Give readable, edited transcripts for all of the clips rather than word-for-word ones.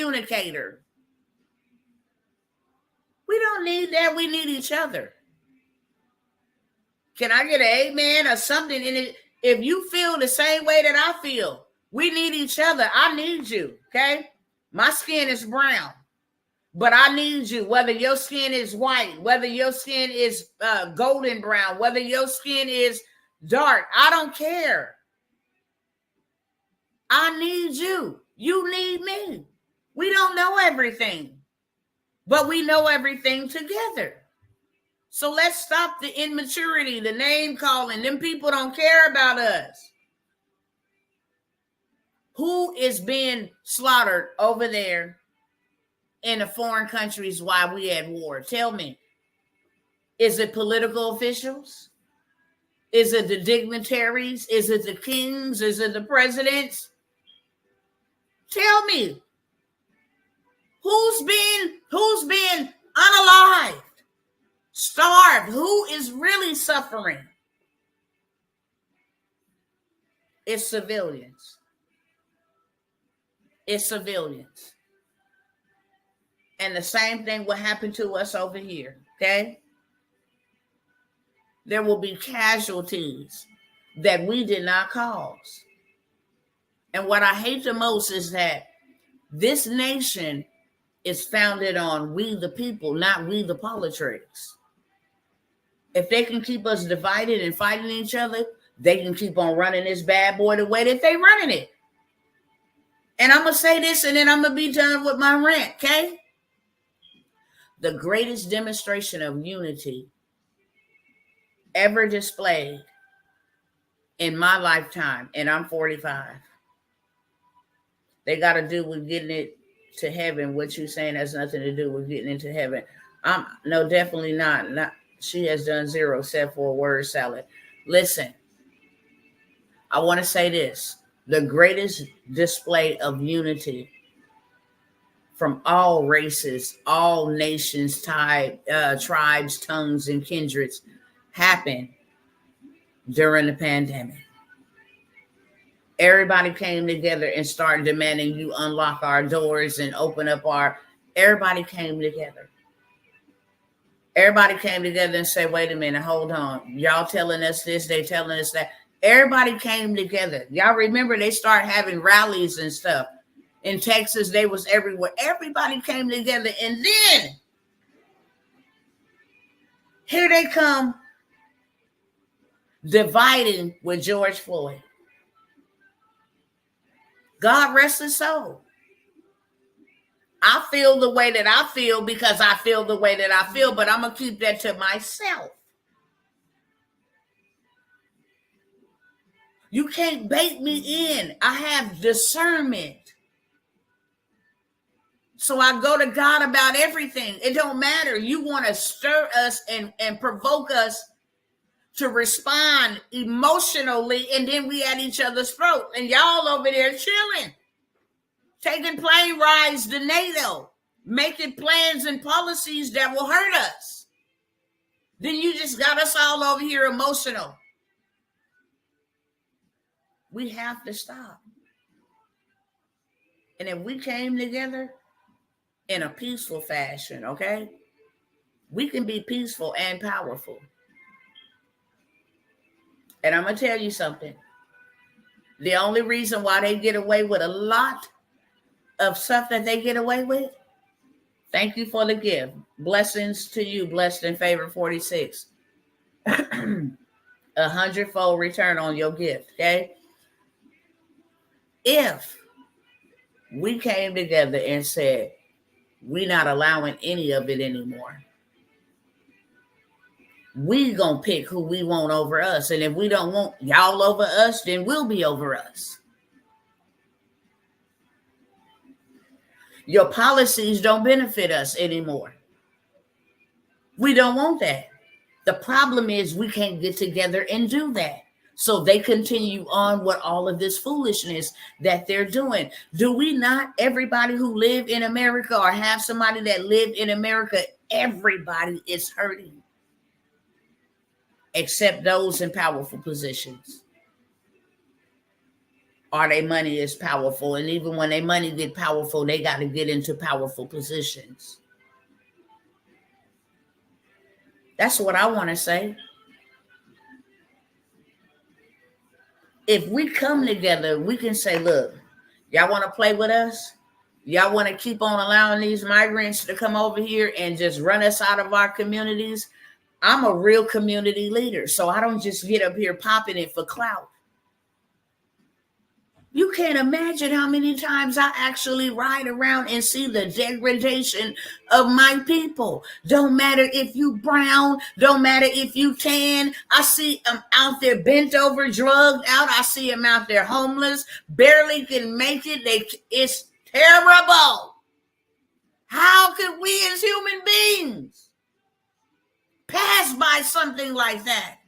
communicator. We don't need that. We need each other. Can I get an amen or something in it? If you feel the same way that I feel, we need each other. I need you, okay? My skin is brown, but I need you. Whether your skin is white, whether your skin is golden brown, whether your skin is dark, I don't care. I need you. You need me. We don't know everything, but we know everything together. So let's stop the immaturity, the name calling. Them people don't care about us. Who is being slaughtered over there in the foreign countries while we at war? Tell me. Is it political officials? Is it the dignitaries? Is it the kings? Is it the presidents? Tell me. Who's being unalived? Starved? Who is really suffering? It's civilians. It's civilians. And the same thing will happen to us over here, okay? There will be casualties that we did not cause. And what I hate the most is that this nation is founded on we the people, not we the politics. If they can keep us divided and fighting each other, they can keep on running this bad boy the way that they running it. And I'm going to say this and then I'm going to be done with my rant, okay? The greatest demonstration of unity ever displayed in my lifetime, and I'm 45. They got to do with getting it to heaven. What you're saying has nothing to do with getting into heaven. No, definitely not. She has done zero except for a word salad. Listen, I want to say this. The greatest display of unity from all races, all nations, tribes, tongues, and kindreds happened during the pandemic. Everybody came together and started demanding you unlock our doors and open up everybody came together. Everybody came together and said, wait a minute, hold on. Y'all telling us this, they telling us that. Everybody came together. Y'all remember they started having rallies and stuff. In Texas, they was everywhere. Everybody came together. And then here they come dividing with George Floyd. God rest his soul. I feel the way that I feel because I feel the way that I feel, but I'm going to keep that to myself. You can't bait me in. I have discernment. So I go to God about everything. It don't matter. You want to stir us and provoke us to respond emotionally, and then we at each other's throat. And y'all over there chilling, taking plane rides to NATO, making plans and policies that will hurt us. Then you just got us all over here emotional. We have to stop. And if we came together in a peaceful fashion, okay, we can be peaceful and powerful. And I'm going to tell you something. The only reason why they get away with a lot of stuff that they get away with, thank you for the gift. Blessings to you, blessed and favored 46. 100-fold return on your gift, okay? If we came together and said, we're not allowing any of it anymore, we gonna pick who we want over us. And if we don't want y'all over us, then we'll be over us. Your policies don't benefit us anymore. We don't want that. The problem is we can't get together and do that. So they continue on with all of this foolishness that they're doing. Do we not, everybody who live in America or have somebody that lived in America, everybody is hurting. Except those in powerful positions. or their money is powerful. And even when their money get powerful, they got to get into powerful positions. That's what I want to say. If we come together, we can say, look, y'all want to play with us? Y'all want to keep on allowing these migrants to come over here and just run us out of our communities? I'm a real community leader, so I don't just get up here popping it for clout. You can't imagine how many times I actually ride around and see the degradation of my people. Don't matter if you brown, don't matter if you tan. I see them out there bent over, drugged out. I see them out there homeless, barely can make it. It's terrible. How could we as human beings pass by something like that?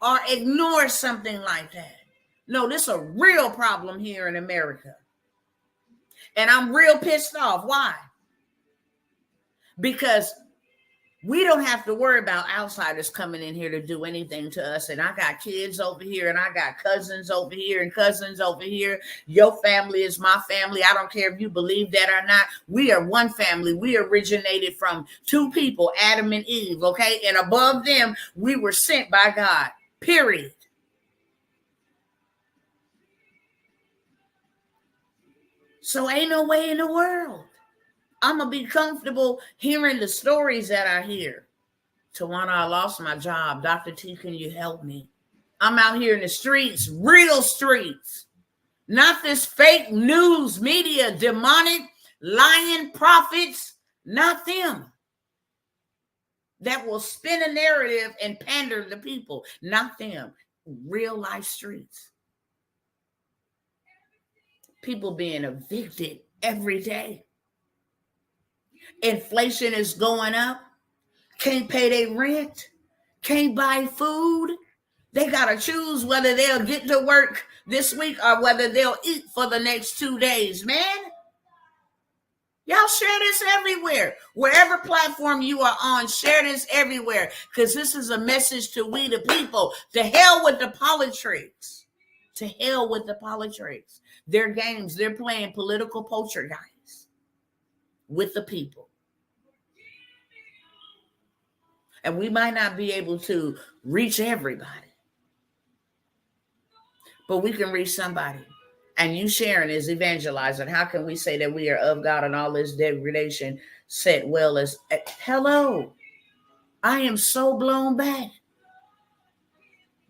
Or ignore something like that? No, this is a real problem here in America. And I'm real pissed off. Why? Because we don't have to worry about outsiders coming in here to do anything to us. And I got kids over here, and I got cousins over here and cousins over here. Your family is my family. I don't care if you believe that or not. We are one family. We originated from two people, Adam and Eve, okay? And above them, we were sent by God, period. So ain't no way in the world I'm going to be comfortable hearing the stories that I hear. Tawana, I lost my job. Dr. T, can you help me? I'm out here in the streets, real streets. Not this fake news media, demonic, lying prophets. Not them. That will spin a narrative and pander the people. Not them. Real life streets. People being evicted every day. Inflation is going up. Can't pay their rent. Can't buy food. They got to choose whether they'll get to work this week or whether they'll eat for the next 2 days, man. Y'all share this everywhere. Wherever platform you are on, share this everywhere. Because this is a message to we the people. To hell with the politics. To hell with the politics. Their games, they're playing political poltergeist with the people. And we might not be able to reach everybody, but we can reach somebody. And you sharing is evangelizing. How can we say that we are of God and all this degradation set well as, hello, I am so blown back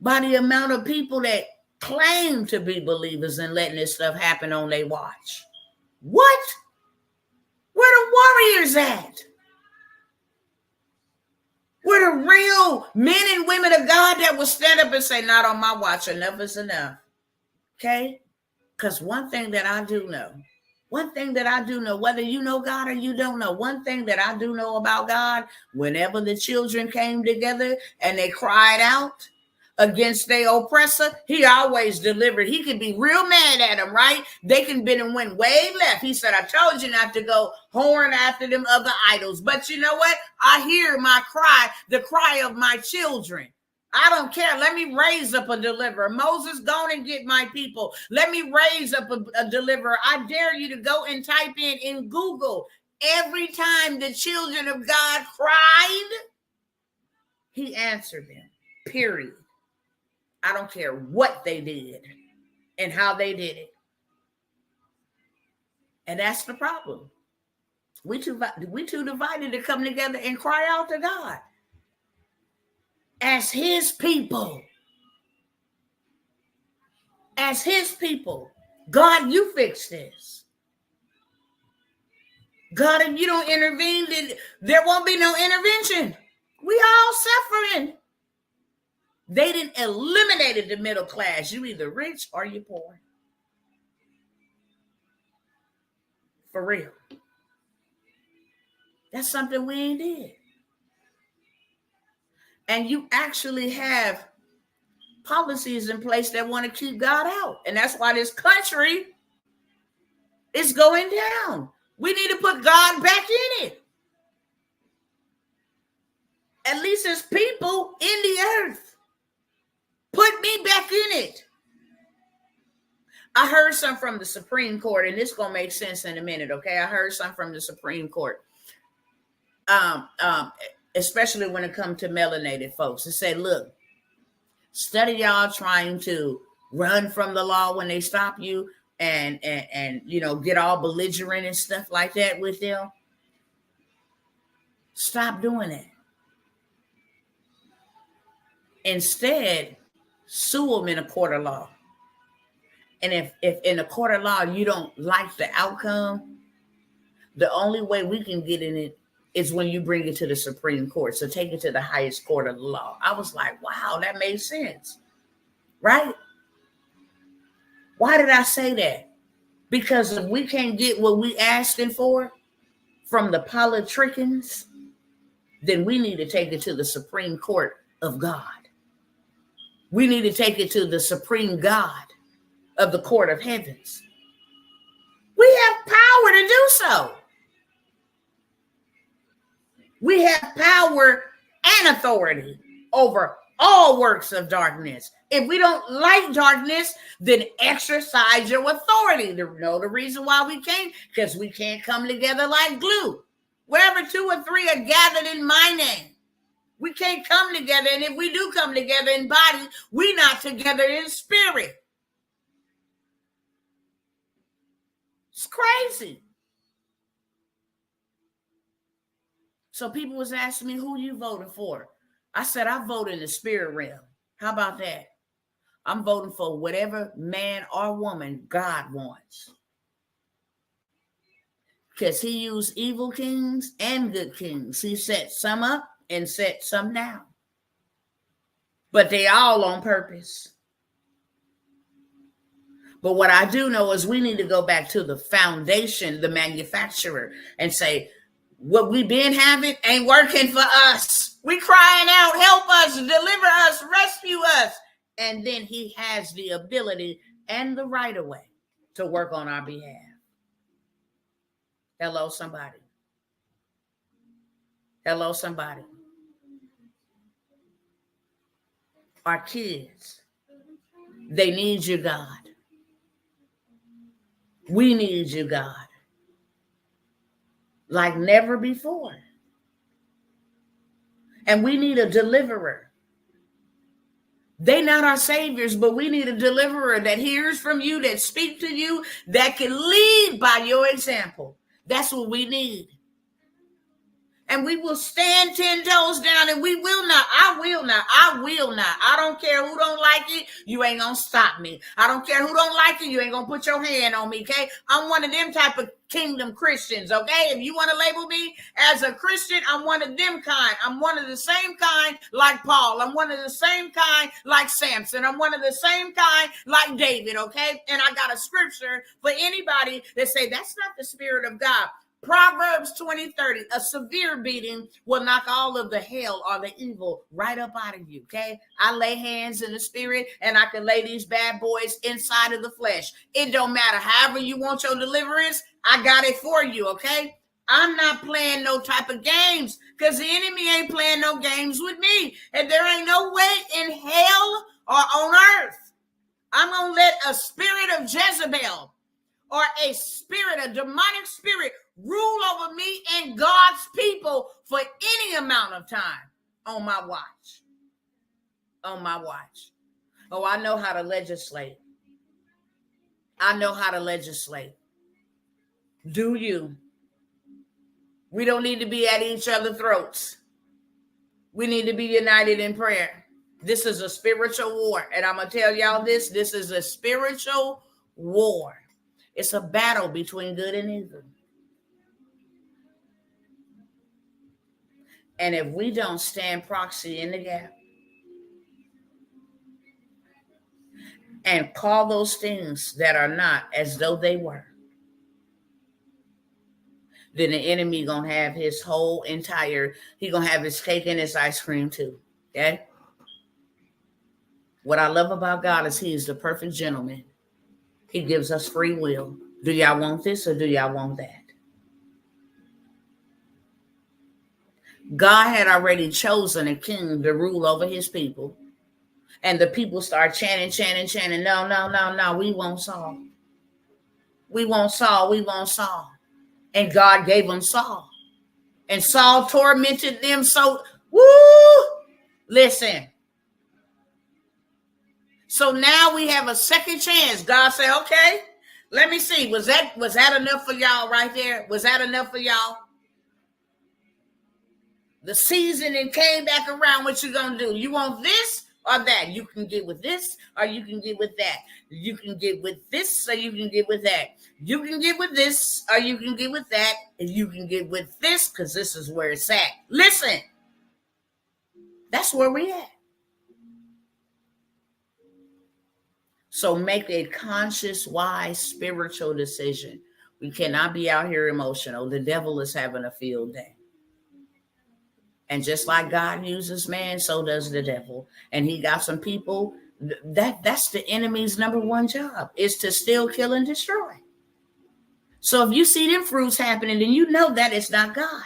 by the amount of people that claim to be believers and letting this stuff happen on their watch. What? Where the warriors at? Where the real men and women of God that will stand up and say, not on my watch, enough is enough. Okay? Because one thing that I do know, whether you know God or you don't know, one thing that I do know about God, whenever the children came together and they cried out against their oppressor, he always delivered. He could be real mad at them, right? They can been and went way left. He said, I told you not to go whoring after them other idols. But you know what? I hear my cry, the cry of my children. I don't care. Let me raise up a deliverer. Moses, go and get my people. Let me raise up a deliverer. I dare you to go and type in Google. Every time the children of God cried, he answered them, period. I don't care what they did and how they did it. And that's the problem. We too divided to come together and cry out to God as his people. As his people. God, you fix this. God, if you don't intervene, then there won't be no intervention. We all suffering. They didn't eliminate the middle class. You either rich or you poor. For real. That's something we ain't did. And you actually have policies in place that want to keep God out. And that's why this country is going down. We need to put God back in it. At least as people in the earth. Put me back in it. I heard some from the Supreme Court, and this gonna make sense in a minute, okay? I heard some from the Supreme Court. Especially when it comes to melanated folks. It said, look, study y'all trying to run from the law when they stop you and get all belligerent and stuff like that with them. Stop doing it. Instead, sue them in a court of law. And if in a court of law you don't like the outcome, the only way we can get in it is when you bring it to the Supreme Court. So take it to the highest court of the law. I was like, wow, that made sense. Right? Why did I say that? Because if we can't get what we asking for from the politricians, then we need to take it to the Supreme Court of God. We need to take it to the Supreme God of the Court of Heavens. We have power to do so. We have power and authority over all works of darkness. If we don't like darkness, then exercise your authority. To know the reason why we can't, because we can't come together like glue. Wherever 2 or 3 are gathered in my name, we can't come together. And if we do come together in body, we're not together in spirit. It's crazy. So people was asking me, who you voting for? I said, I vote in the spirit realm. How about that? I'm voting for whatever man or woman God wants. Because he used evil kings and good kings. He set some up and set some down. But they all on purpose. But what I do know is we need to go back to the foundation, the manufacturer, and say, what we've been having ain't working for us. We crying out, help us, deliver us, rescue us. And then he has the ability and the right of way to work on our behalf. Hello, somebody. Hello, somebody. Our kids, they need you, God. We need you, God. Like never before. And we need a deliverer. They not our saviors, but we need a deliverer that hears from you, that speaks to you, that can lead by your example. That's what we need. And we will stand 10 toes down, and we will not. I will not. I don't care who don't like it. You ain't going to stop me. I don't care who don't like it. You ain't going to put your hand on me, okay? I'm one of them type of kingdom Christians, okay? If you want to label me as a Christian, I'm one of them kind. I'm one of the same kind like Paul. I'm one of the same kind like Samson. I'm one of the same kind like David, okay? And I got a scripture for anybody that say that's not the spirit of God. Proverbs 20:30, a severe beating will knock all of the hell or the evil right up out of you, okay? I lay hands in the spirit, and I can lay these bad boys inside of the flesh. It don't matter. However you want your deliverance, I got it for you, okay? I'm not playing no type of games, because the enemy ain't playing no games with me. And there ain't no way in hell or on earth I'm going to let a spirit of Jezebel or a spirit, a demonic spirit, rule over me and God's people for any amount of time on my watch. On my watch. Oh, I know how to legislate. I know how to legislate. Do you? We don't need to be at each other's throats. We need to be united in prayer. This is a spiritual war. And I'm going to tell y'all this. This is a spiritual war. It's a battle between good and evil. And if we don't stand proxy in the gap and call those things that are not as though they were, then the enemy gonna have his whole entire, he gonna have his cake and his ice cream too, okay? What I love about God is he is the perfect gentleman. He gives us free will. Do y'all want this or do y'all want that? God had already chosen a king to rule over his people. And the people start chanting. No, no, no, no. We want Saul. We want Saul. We want Saul. And God gave them Saul. And Saul tormented them so, woo! Listen. So now we have a second chance. God said, okay, let me see. Was that enough for y'all right there? Was that enough for y'all? The seasoning came back around. What you gonna do? You want this or that? You can get with this or you can get with that. You can get with this or you can get with that. You can get with this or you can get with that. And you can get with this because this is where it's at. Listen, that's where we at. So make a conscious, wise, spiritual decision. We cannot be out here emotional. The devil is having a field day. And just like God uses man, so does the devil. And he got some people, that's the enemy's number one job, is to steal, kill, and destroy. So if you see them fruits happening, then you know that it's not God.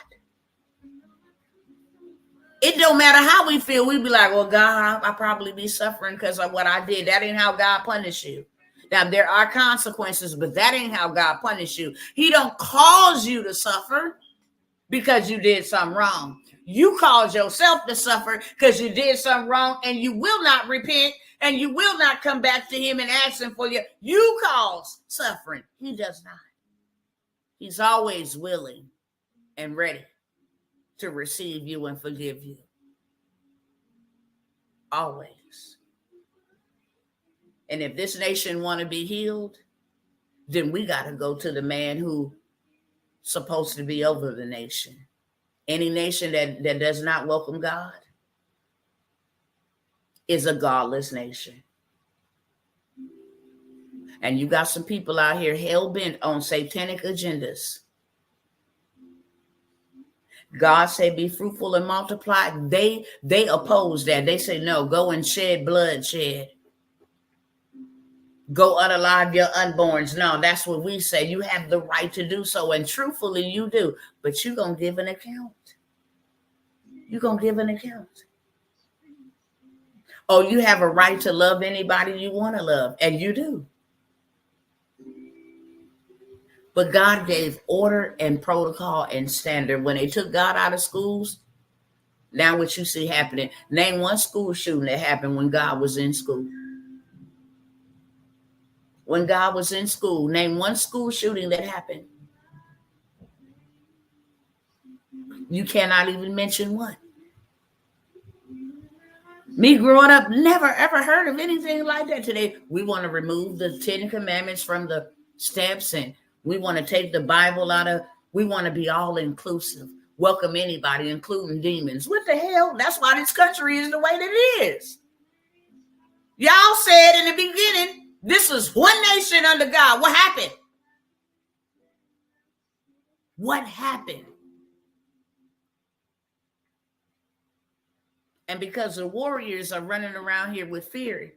It don't matter how we feel. We be like, well, God, I probably be suffering because of what I did. That ain't how God punish you. Now, there are consequences, but that ain't how God punish you. He don't cause you to suffer because you did something wrong. You cause yourself to suffer because you did something wrong, and you will not repent, and you will not come back to him and ask him for you. You cause suffering. He does not. He's always willing and ready to receive you and forgive you. Always. And if this nation want to be healed, then we got to go to the man who's supposed to be over the nation. Any nation that does not welcome God is a godless nation. And you got some people out here hell-bent on satanic agendas. God say, be fruitful and multiply. They oppose that. They say, no, go and shed bloodshed. Go unalive your unborns. No, that's what we say. You have the right to do so. And truthfully, you do. But you're going to give an account. You're going to give an account. Oh, you have a right to love anybody you want to love. And you do. But God gave order and protocol and standard. When they took God out of schools, now what you see happening. Name one school shooting that happened when God was in school. When God was in school, name one school shooting that happened. You cannot even mention one. Me growing up, never ever heard of anything like that. Today, we want to remove the 10 Commandments from the steps, and we want to take the Bible out of, we want to be all inclusive. Welcome anybody, including demons. What the hell? That's why this country is the way that it is. Y'all said in the beginning, this is one nation under God. What happened? What happened? And because the warriors are running around here with fear,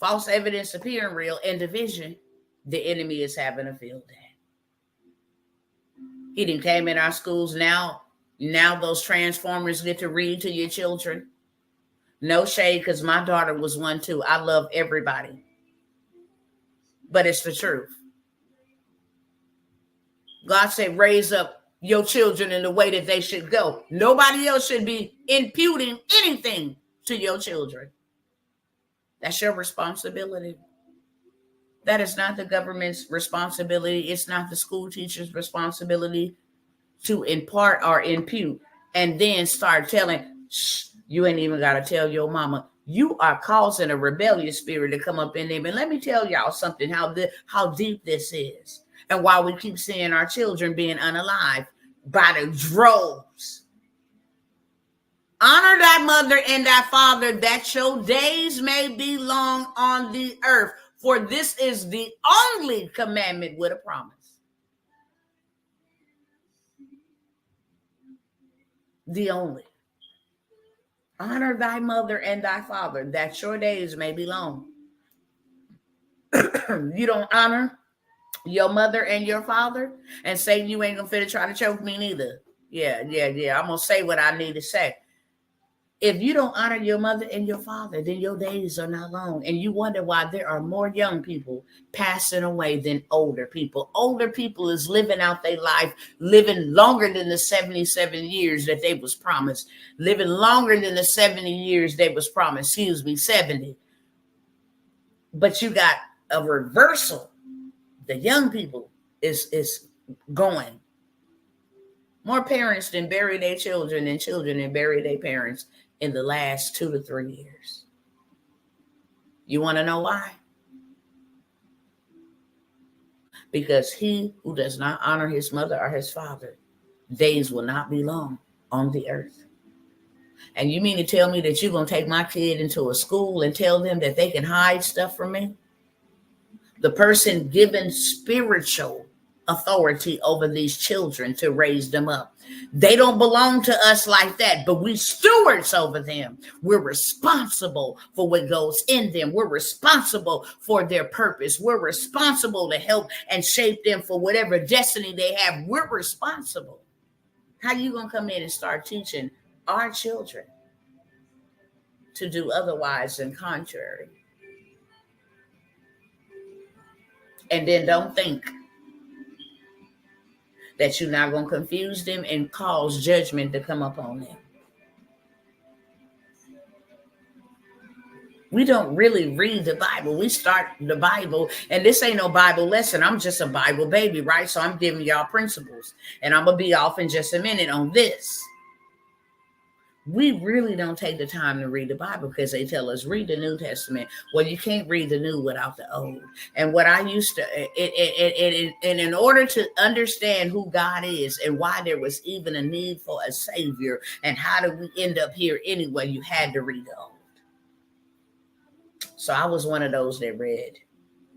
false evidence appearing real, and division, the enemy is having a field day. He didn't came in our schools. Now those transformers get to read to your children. No shade, because my daughter was one too. I love everybody. But it's the truth. God said, raise up your children in the way that they should go. Nobody else should be imputing anything to your children. That's your responsibility. That is not the government's responsibility. It's not the school teacher's responsibility to impart or impute and then start telling, shh, you ain't even got to tell your mama. You are causing a rebellious spirit to come up in them. And let me tell y'all something, how deep this is. And why we keep seeing our children being unalive by the droves. Honor thy mother and thy father, that your days may be long on the earth. For this is the only commandment with a promise. The only. Honor thy mother and thy father, that your days may be long. You don't honor your mother and your father, and say you ain't gonna fit to try to choke me neither. Yeah. I'm gonna say what I need to say. If you don't honor your mother and your father, then your days are not long. And you wonder why there are more young people passing away than older people. Older people is living out their life, living longer than the 77 years that they was promised, living longer than the 70 years they was promised, 70. But you got a reversal. The young people is going. More parents than bury their children and children than bury their parents in the last 2 to 3 years. You want to know why? Because he who does not honor his mother or his father, days will not be long on the earth. And you mean to tell me that you're going to take my kid into a school and tell them that they can hide stuff from me? The person given spiritual authority over these children to raise them up. They don't belong to us like that, but we stewards over them. We're responsible for what goes in them. We're responsible for their purpose. We're responsible to help and shape them for whatever destiny they have. We're responsible. How you going to come in and start teaching our children to do otherwise and contrary? And then don't think that you're not going to confuse them and cause judgment to come upon them. We don't really read the Bible. We start the Bible, and this ain't no Bible lesson. I'm just a Bible baby, right? So I'm giving y'all principles, and I'm going to be off in just a minute on this. We really don't take the time to read the Bible because they tell us read the New Testament. Well, you can't read the New without the Old. And what I used to, and in order to understand who God is and why there was even a need for a Savior and how did we end up here anyway, you had to read the Old. So I was one of those that read,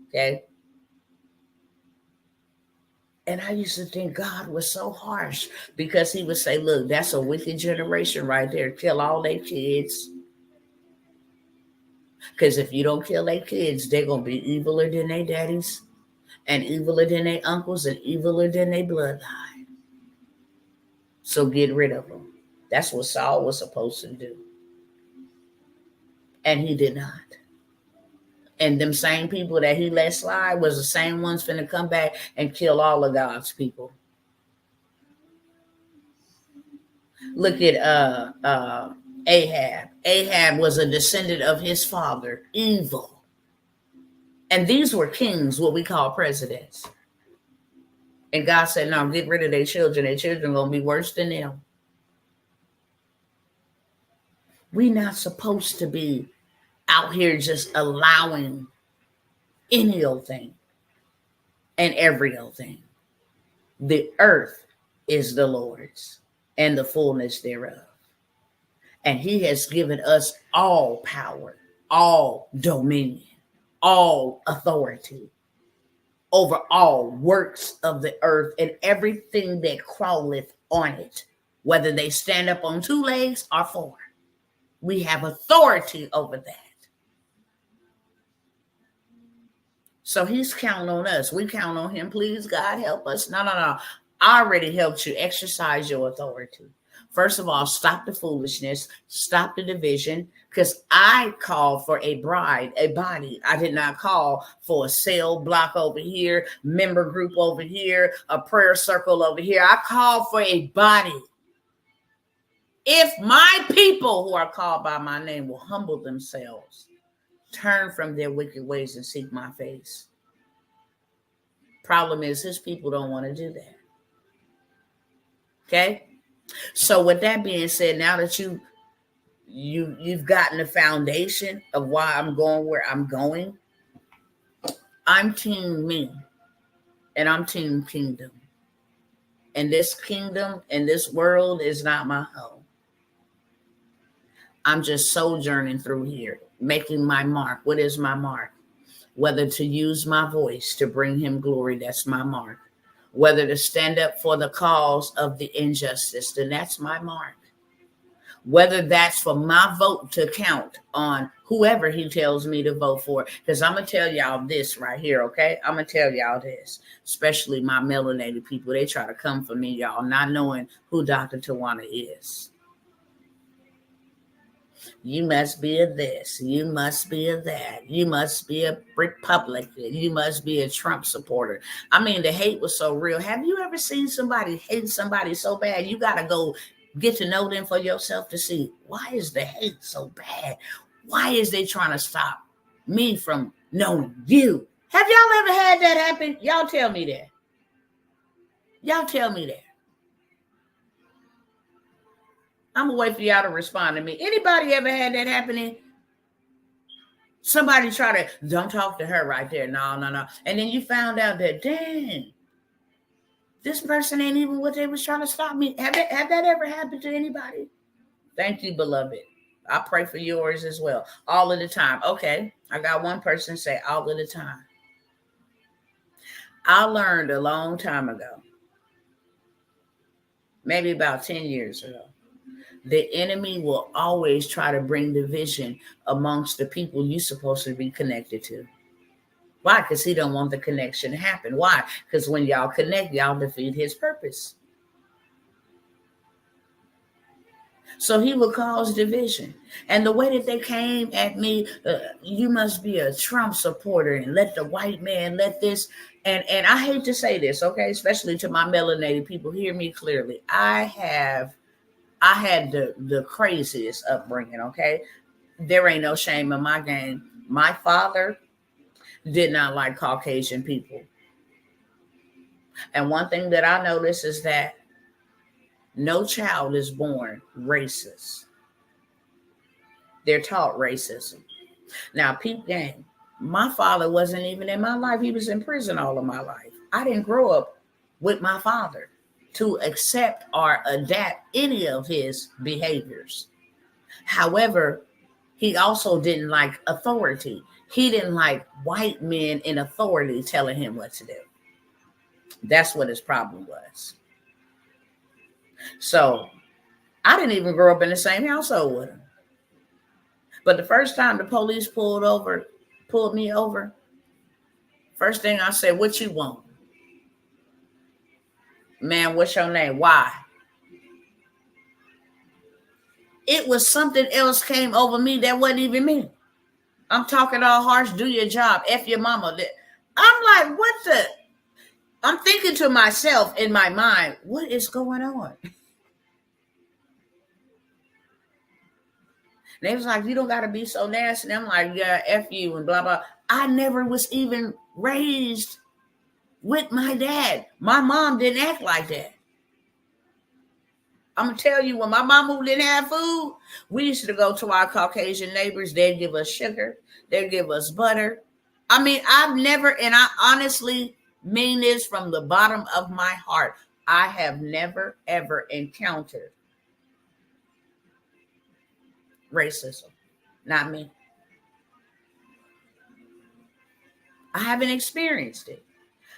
okay? And I used to think God was so harsh because he would say, look, that's a wicked generation right there. Kill all their kids. Because if you don't kill their kids, they're going to be eviler than their daddies and eviler than their uncles and eviler than their bloodline. So get rid of them. That's what Saul was supposed to do. And he did not. And them same people that he let slide was the same ones finna come back and kill all of God's people. Look at Ahab. Ahab was a descendant of his father, evil. And these were kings, what we call presidents. And God said, no, get rid of their children. Their children are going to be worse than them. We're not supposed to be out here just allowing any old thing and every old thing. The earth is the Lord's and the fullness thereof. And he has given us all power, all dominion, all authority over all works of the earth and everything that crawleth on it, whether they stand up on 2 legs or 4. We have authority over that. So he's counting on us. We count on him. Please, God, help us. No. I already helped you exercise your authority. First of all, stop the foolishness. Stop the division. Because I called for a bride, a body. I did not call for a cell block over here, member group over here, a prayer circle over here. I called for a body. If my people who are called by my name will humble themselves, turn from their wicked ways and seek my face. Problem is, his people don't want to do that. Okay? So with that being said, now that you've gotten the foundation of why I'm going where I'm going, I'm team me. And I'm team kingdom. And this kingdom and this world is not my home. I'm just sojourning through here, making my mark. What is my mark? Whether to use my voice to bring him glory, that's my mark. Whether to stand up for the cause of the injustice, then that's my mark. Whether that's for my vote to count on whoever he tells me to vote for. Because I'm going to tell y'all this right here, okay? I'm going to tell y'all this, especially my melanated people. They try to come for me, y'all, not knowing who Dr. Tawana is. You must be a this. You must be a that. You must be a Republican. You must be a Trump supporter. I mean, the hate was so real. Have you ever seen somebody hate somebody so bad? You got to go get to know them for yourself to see, why is the hate so bad? Why is they trying to stop me from knowing you? Have y'all ever had that happen? Y'all tell me that. Y'all tell me that. I'm going to wait for y'all to respond to me. Anybody ever had that happening? Somebody try to, don't talk to her right there. No. And then you found out that, dang, this person ain't even what they was trying to stop me. Have that ever happened to anybody? Thank you, beloved. I pray for yours as well. All of the time. Okay. I got one person say all of the time. I learned a long time ago, maybe about 10 years ago, the enemy will always try to bring division amongst the people you're supposed to be connected to. Why? Because he don't want the connection to happen. Why? Because when y'all connect, y'all defeat his purpose. So he will cause division. And the way that they came at me, you must be a Trump supporter and let the white man let this. And I hate to say this, okay, especially to my melanated people, hear me clearly. I had the craziest upbringing, okay? There ain't no shame in my game. My father did not like Caucasian people. And one thing that I notice is that no child is born racist. They're taught racism. Now, peep game. My father wasn't even in my life. He was in prison all of my life. I didn't grow up with my father to accept or adapt any of his behaviors. However, he also didn't like authority. He didn't like white men in authority telling him what to do. That's what his problem was. So I didn't even grow up in the same household with him. But the first time the police pulled me over, first thing I said, what you want? Man, what's your name? Why? It was something else came over me that wasn't even me. I'm talking all harsh, do your job, F your mama. I'm like, I'm thinking to myself in my mind, what is going on? They was like, you don't got to be so nasty. And I'm like, yeah, F you and blah, blah. I never was even raised with my dad. My mom didn't act like that. I'm going to tell you, when my mama didn't have food, we used to go to our Caucasian neighbors. They'd give us sugar. They'd give us butter. I mean, I've never, and I honestly mean this from the bottom of my heart, I have never, ever encountered racism. Not me. I haven't experienced it.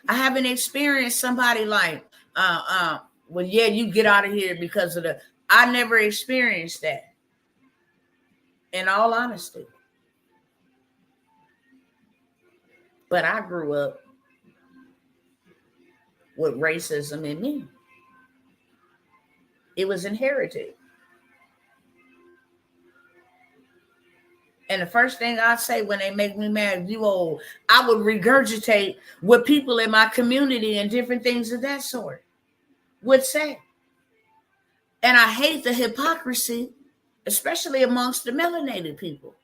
I haven't experienced somebody like, well, yeah, you get out of here because of I never experienced that. In all honesty. But I grew up with racism in me. It was inherited. And the first thing I say when they make me mad, I would regurgitate what people in my community and different things of that sort would say. And I hate the hypocrisy, especially amongst the melanated people.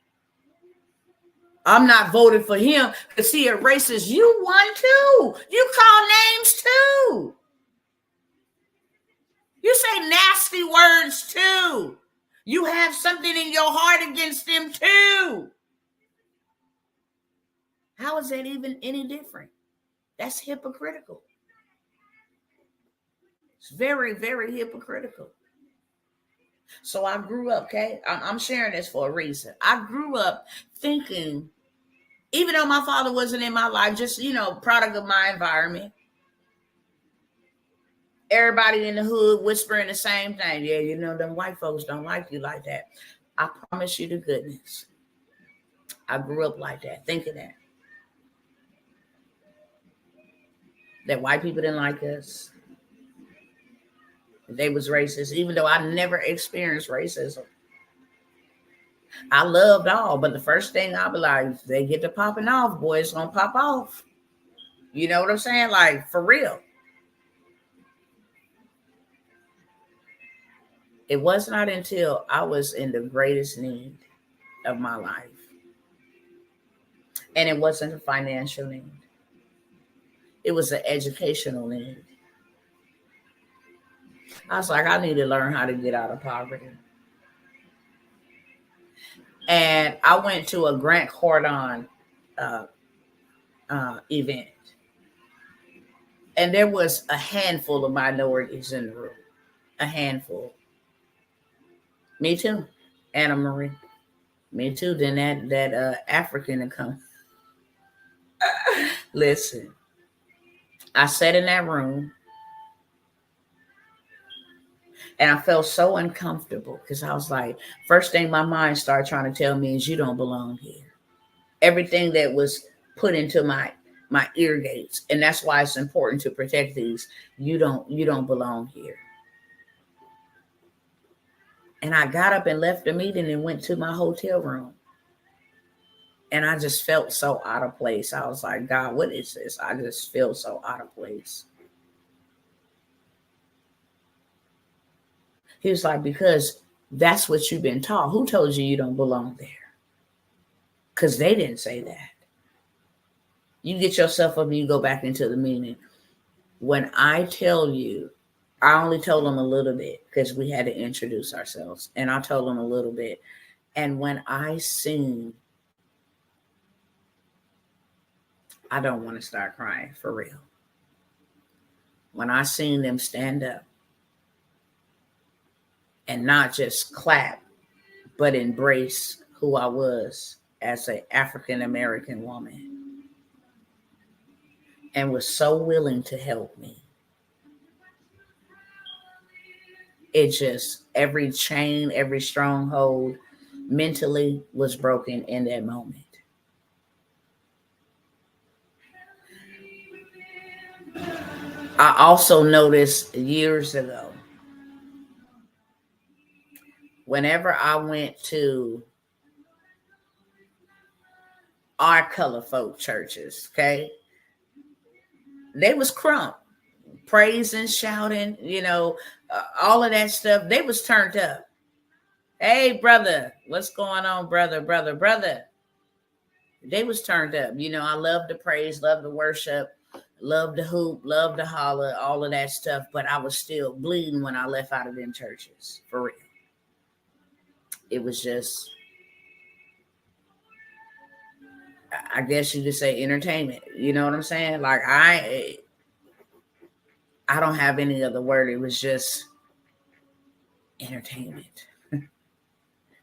I'm not voting for him because he a racist. You won too. You call names too. You say nasty words too. You have something in your heart against them too. How is that even any different? That's hypocritical. It's very, very hypocritical. So I grew up, okay? I'm sharing this for a reason. I grew up thinking, even though my father wasn't in my life, just, product of my environment, everybody in the hood whispering the same thing. Yeah, them white folks don't like you like that. I promise you to goodness. I grew up like that, thinking that white people didn't like us. They was racist, even though I never experienced racism. I loved all, but the first thing I'll be like, they get to popping off, boy, it's gonna pop off. You know what I'm saying? Like, for real. It was not until I was in the greatest need of my life. And it wasn't a financial need. It was an educational need. I was like, I need to learn how to get out of poverty. And I went to a Grant Cardone event. And there was a handful of minorities in the room. A handful. Me too. Anna Marie. Me too. Then that African to come. Listen, I sat in that room and I felt so uncomfortable because I was like, first thing my mind started trying to tell me is you don't belong here. Everything that was put into my ear gates, and that's why it's important to protect these. You don't belong here. And I got up and left the meeting and went to my hotel room. And I just felt so out of place. I was like, God, what is this? I just feel so out of place. He was like, because that's what you've been taught. Who told you you don't belong there? Because they didn't say that. You get yourself up and you go back into the meeting. When I tell you, I only told them a little bit because we had to introduce ourselves. And I told them a little bit. And when I seen, I don't want to start crying, for real. When I seen them stand up and not just clap, but embrace who I was as an African American woman, and was so willing to help me. It just, every chain, every stronghold mentally was broken in that moment. I also noticed years ago, whenever I went to our color folk churches, okay, they was crunk, praising, shouting, all of that stuff. They was turned up. Hey, brother, what's going on, brother? They was turned up. I love to praise, love to worship, love to hoop, love to holler, all of that stuff. But I was still bleeding when I left out of them churches, for real. It was just, I guess you could say, entertainment. You know what I'm saying? Like, I don't have any other word. It was just entertainment.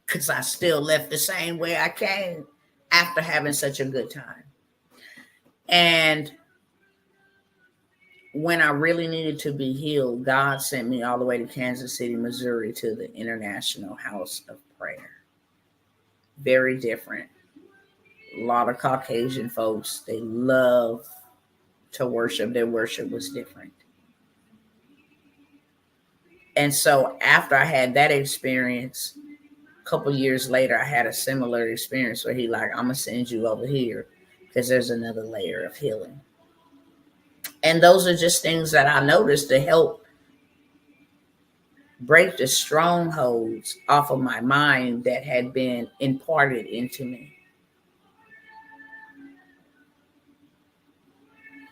Because I still left the same way I came after having such a good time. And when I really needed to be healed, God sent me all the way to Kansas City, Missouri, to the International House of Prayer. Very different. A lot of Caucasian folks, they love to worship. Their worship was different. And so after I had that experience, a couple years later, I had a similar experience where he like, I'm going to send you over here because there's another layer of healing. And those are just things that I noticed to help break the strongholds off of my mind that had been imparted into me.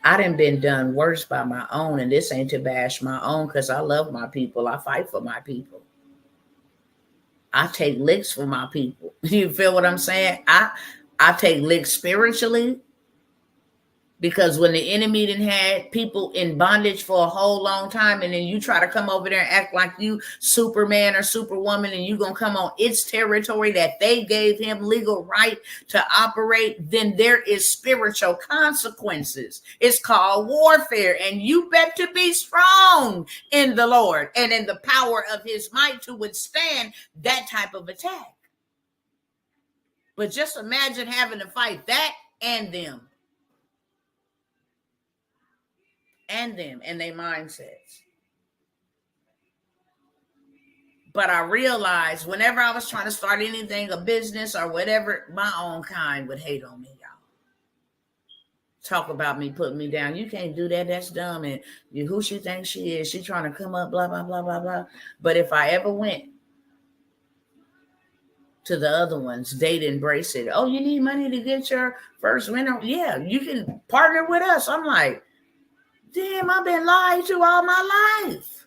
I done been done worse by my own, and this ain't to bash my own because I love my people. I fight for my people. I take licks for my people. You feel what I'm saying? I take licks spiritually, because when the enemy done had people in bondage for a whole long time, and then you try to come over there and act like you Superman or Superwoman, and you gonna come on its territory that they gave him legal right to operate, then there is spiritual consequences. It's called warfare, and you better be strong in the Lord and in the power of his might to withstand that type of attack. But just imagine having to fight that and them. And their mindsets. But I realized whenever I was trying to start anything, a business or whatever, my own kind would hate on me, y'all. Talk about me, put me down. You can't do that. That's dumb. And who she thinks she is. She trying to come up, blah, blah, blah, blah, blah. But if I ever went to the other ones, they'd embrace it. Oh, you need money to get your first winner? Yeah, you can partner with us. I'm like, damn, I've been lied to all my life.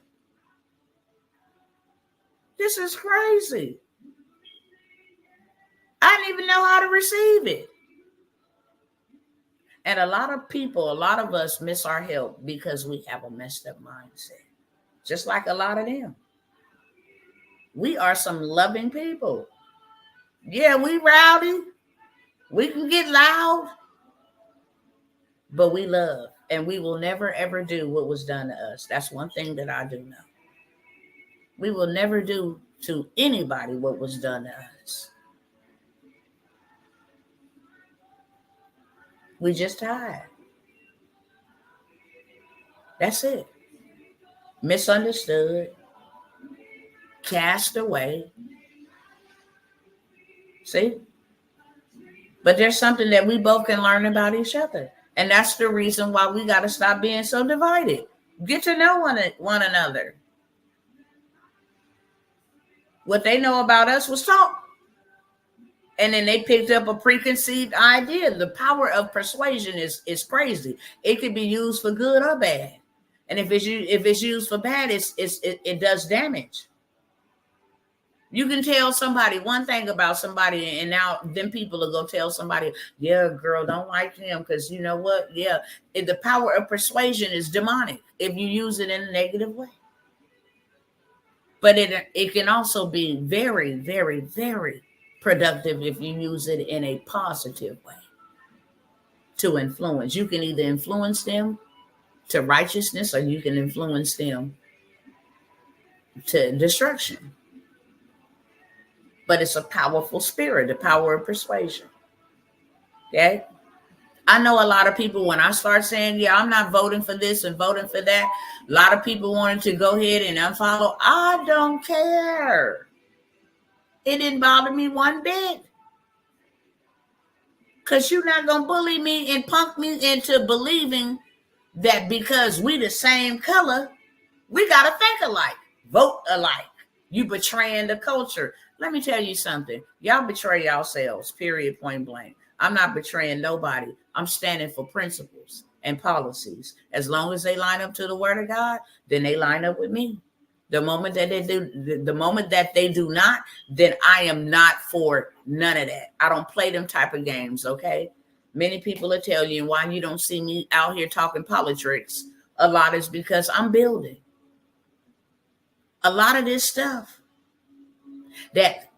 This is crazy. I didn't even know how to receive it. And a lot of people, a lot of us miss our help because we have a messed up mindset. Just like a lot of them. We are some loving people. Yeah, we rowdy. We can get loud. But we love. And we will never, ever do what was done to us. That's one thing that I do know. We will never do to anybody what was done to us. We just hide. That's it. Misunderstood. Cast away. See? But there's something that we both can learn about each other. And that's the reason why we got to stop being so divided. Get to know one another. What they know about us was talk. And then they picked up a preconceived idea. The power of persuasion is crazy. It can be used for good or bad. And if it's used for bad, it does damage. You can tell somebody one thing about somebody, and now then people will go tell somebody, yeah, girl, don't like him because you know what? Yeah, the power of persuasion is demonic if you use it in a negative way. But it can also be very, very, very productive if you use it in a positive way to influence. You can either influence them to righteousness or you can influence them to destruction. But it's a powerful spirit, the power of persuasion. Okay? I know a lot of people, when I start saying, yeah, I'm not voting for this and voting for that, a lot of people wanted to go ahead and unfollow. I don't care. It didn't bother me one bit. Because you're not going to bully me and punk me into believing that because we the same color, we got to think alike, vote alike. You betraying the culture. Let me tell you something. Y'all betray yourselves, period, point blank. I'm not betraying nobody. I'm standing for principles and policies. As long as they line up to the word of God, then they line up with me. The moment that they do not, then I am not for none of that. I don't play them type of games, okay? Many people will tell you why you don't see me out here talking politics. A lot is because I'm building. A lot of this stuff that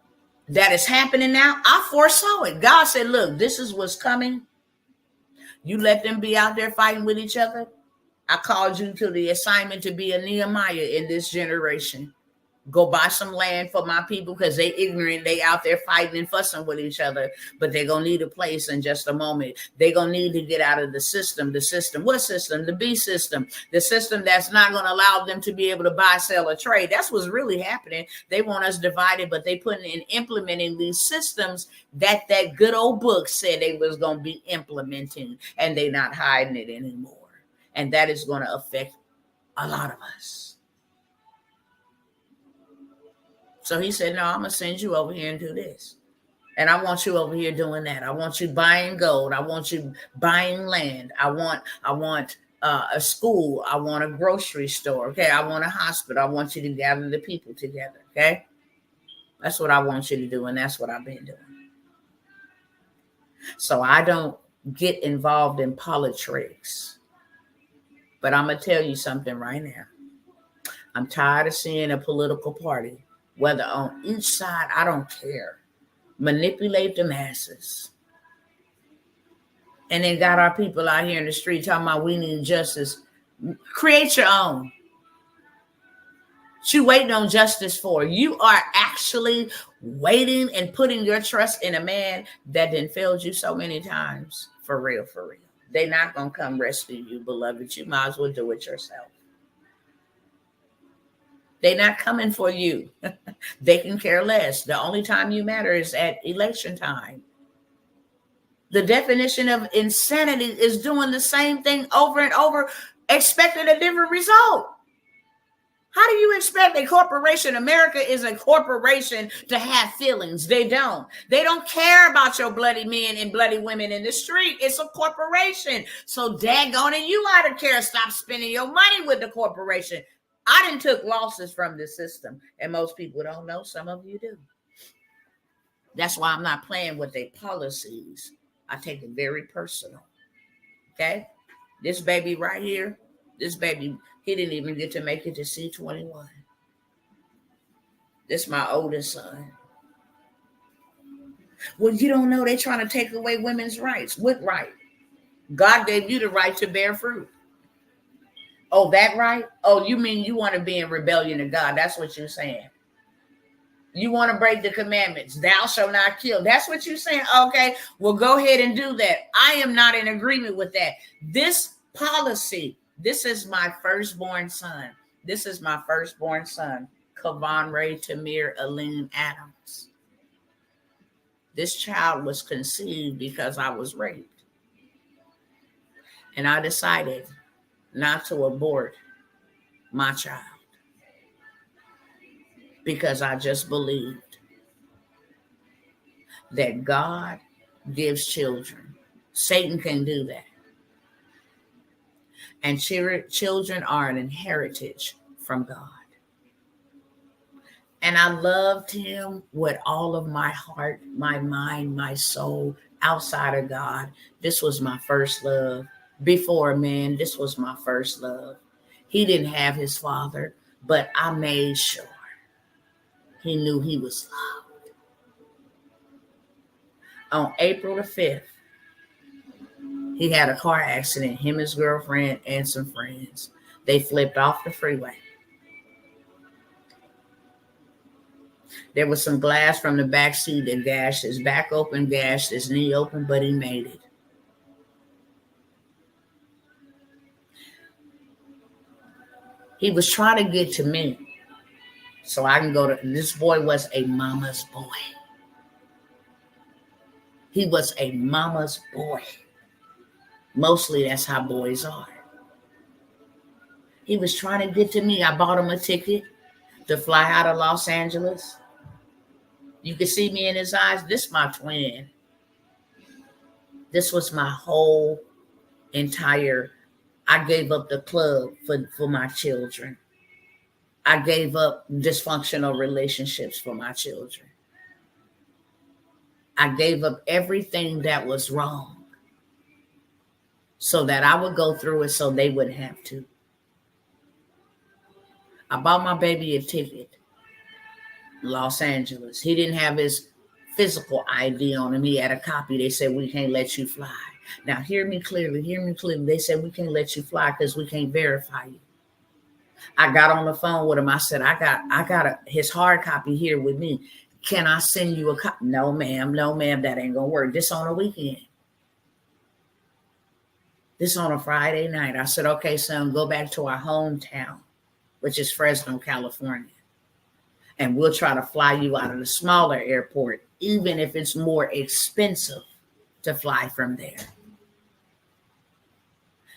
is happening now, I foresaw it. God said, look, this is what's coming. You let them be out there fighting with each other. I called you to the assignment to be a Nehemiah in this generation. Go buy some land for my people because they ignorant. They out there fighting and fussing with each other, but they're going to need a place in just a moment. They're going to need to get out of the system. The system, what system? The B system. The system that's not going to allow them to be able to buy, sell, or trade. That's what's really happening. They want us divided, but they putting in implementing these systems that good old book said they was going to be implementing, and they're not hiding it anymore. And that is going to affect a lot of us. So he said, no, I'm going to send you over here and do this. And I want you over here doing that. I want you buying gold. I want you buying land. I want a school. I want a grocery store. Okay. I want a hospital. I want you to gather the people together. Okay. That's what I want you to do. And that's what I've been doing. So I don't get involved in politics. But I'm going to tell you something right now. I'm tired of seeing a political party, whether on each side, I don't care, manipulate the masses. And then got our people out here in the street talking about we need justice. Create your own. What you waiting on justice for? You are actually waiting and putting your trust in a man that done failed you so many times. For real, for real. They're not going to come rescue you, beloved. You might as well do it yourself. They're not coming for you. They can care less. The only time you matter is at election time. The definition of insanity is doing the same thing over and over, expecting a different result. How do you expect a corporation? America is a corporation to have feelings. They don't. They don't care about your bloody men and bloody women in the street. It's a corporation. So daggone it, you ought to care. Stop spending your money with the corporation. I done took losses from the system, and most people don't know. Some of you do. That's why I'm not playing with their policies. I take it very personal. Okay? This baby right here, this baby, he didn't even get to make it to C21. This is my oldest son. Well, you don't know they're trying to take away women's rights. What right? God gave you the right to bear fruit. Oh, that right? Oh, you mean you want to be in rebellion to God? That's what you're saying. You want to break the commandments. Thou shalt not kill. That's what you're saying. Okay, well, go ahead and do that. I am not in agreement with that. This policy, this is my firstborn son. This is my firstborn son, Kavan Ray Tamir Aline Adams. This child was conceived because I was raped. And I decided not to abort my child because I just believed that God gives children. Satan can do that. And children are an inheritance from God. And I loved him with all of my heart, my mind, my soul. Outside of God, this was my first love. Before man, this was my first love. He didn't have his father, but I made sure he knew he was loved. On April the 5th, he had a car accident, him, his girlfriend, and some friends. They flipped off the freeway. There was some glass from the back seat that gashed his back open, gashed his knee open, but he made it. He was trying to get to me so I can go to, this boy was a mama's boy. He was a mama's boy. Mostly that's how boys are. He was trying to get to me. I bought him a ticket to fly out of Los Angeles. You could see me in his eyes. This is my twin. This was my whole entire, I gave up the club for my children. I gave up dysfunctional relationships for my children. I gave up everything that was wrong so that I would go through it so they wouldn't have to. I bought my baby a ticket, Los Angeles. He didn't have his physical ID on him. He had a copy. They said, we can't let you fly. Now, hear me clearly. They said, we can't let you fly because we can't verify you. I got on the phone with him. I said, I got his hard copy here with me. Can I send you a copy? No, ma'am, that ain't gonna work. This on a weekend. This on a Friday night. I said, okay, son, go back to our hometown, which is Fresno, California. And we'll try to fly you out of the smaller airport, even if it's more expensive to fly from there.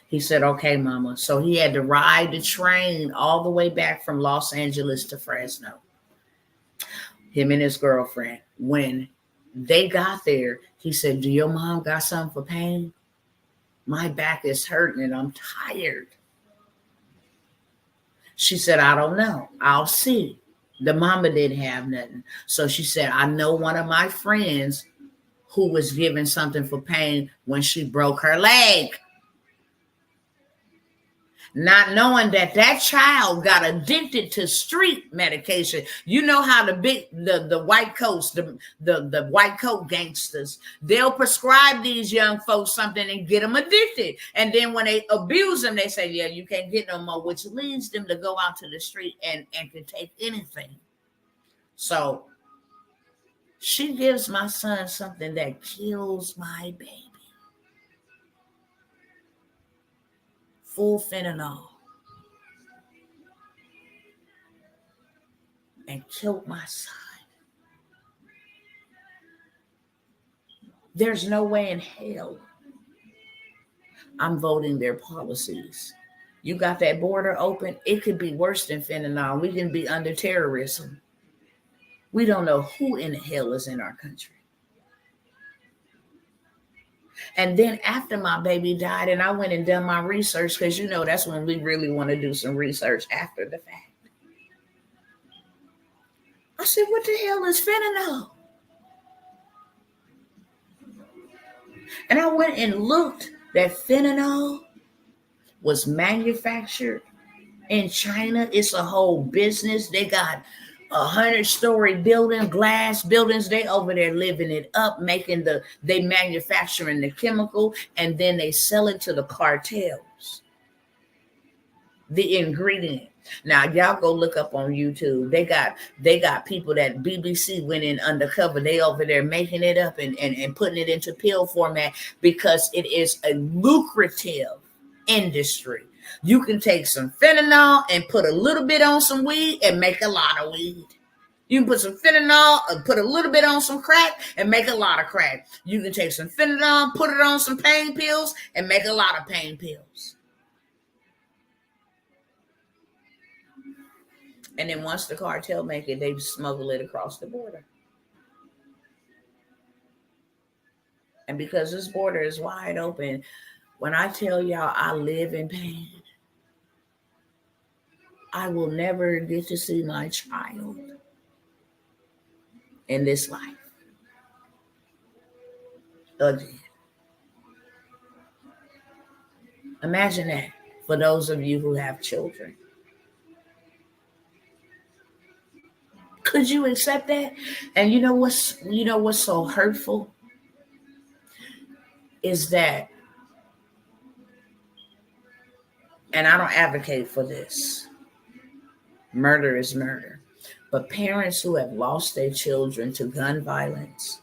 He said, okay, mama. So he had to ride the train all the way back from Los Angeles to Fresno. Him and his girlfriend. When they got there, he said, do your mom got something for pain? My back is hurting and I'm tired. She said, I don't know. I'll see. The mama didn't have nothing. So she said, I know one of my friends who was given something for pain when she broke her leg. Not knowing that child got addicted to street medication. You know how the white coats, the white coat gangsters, they'll prescribe these young folks something and get them addicted. And then when they abuse them, they say, yeah, you can't get no more, which leads them to go out to the street and can take anything. So she gives my son something that kills my baby. Full fentanyl. and killed my son. There's no way in hell I'm voting their policies. You got that border open, it could be worse than fentanyl. We can be under terrorism. We don't know who in the hell is in our country. And then after my baby died, and I went and done my research, because that's when we really want to do some research after the fact. I said, what the hell is fentanyl? And I went and looked that fentanyl was manufactured in China. It's a whole business. They got 100-story building, glass buildings. They over there living it up, they manufacturing the chemical, and then they sell it to the cartels, the ingredient. Now y'all go look up on YouTube. They got people that BBC went in undercover. They over there making it up and putting it into pill format because it is a lucrative industry. You can take some fentanyl and put a little bit on some weed and make a lot of weed. You can put some fentanyl and put a little bit on some crack and make a lot of crack. You can take some fentanyl, put it on some pain pills and make a lot of pain pills. And then once the cartel make it, they smuggle it across the border. And because this border is wide open, when I tell y'all I live in pain, I will never get to see my child in this life again. Imagine that for those of you who have children. Could you accept that? And you know what's so hurtful is that, and I don't advocate for this, murder is murder, but parents who have lost their children to gun violence,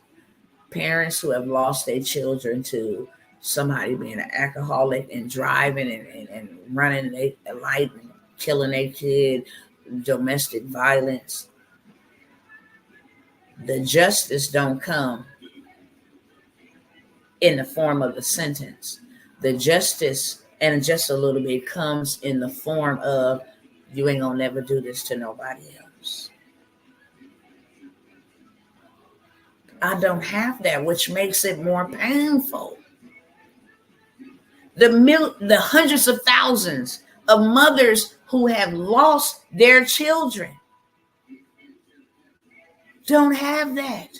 parents who have lost their children to somebody being an alcoholic and driving and running a light and killing a kid, domestic violence, the justice don't come in the form of the sentence. The justice, and just a little bit, comes in the form of, you ain't gonna never do this to nobody else. I don't have that, which makes it more painful. The hundreds of thousands of mothers who have lost their children don't have that.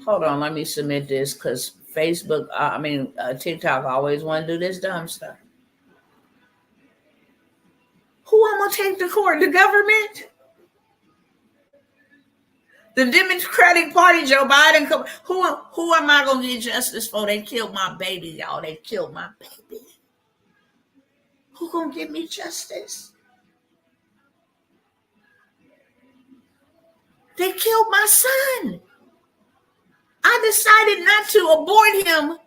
Hold on, let me submit this because TikTok always want to do this dumb stuff. Who I'm gonna take to court? The government? The Democratic Party, Joe Biden? Who am I gonna get justice for? They killed my baby, y'all. They killed my baby. Who gonna give me justice? They killed my son. I decided not to abort him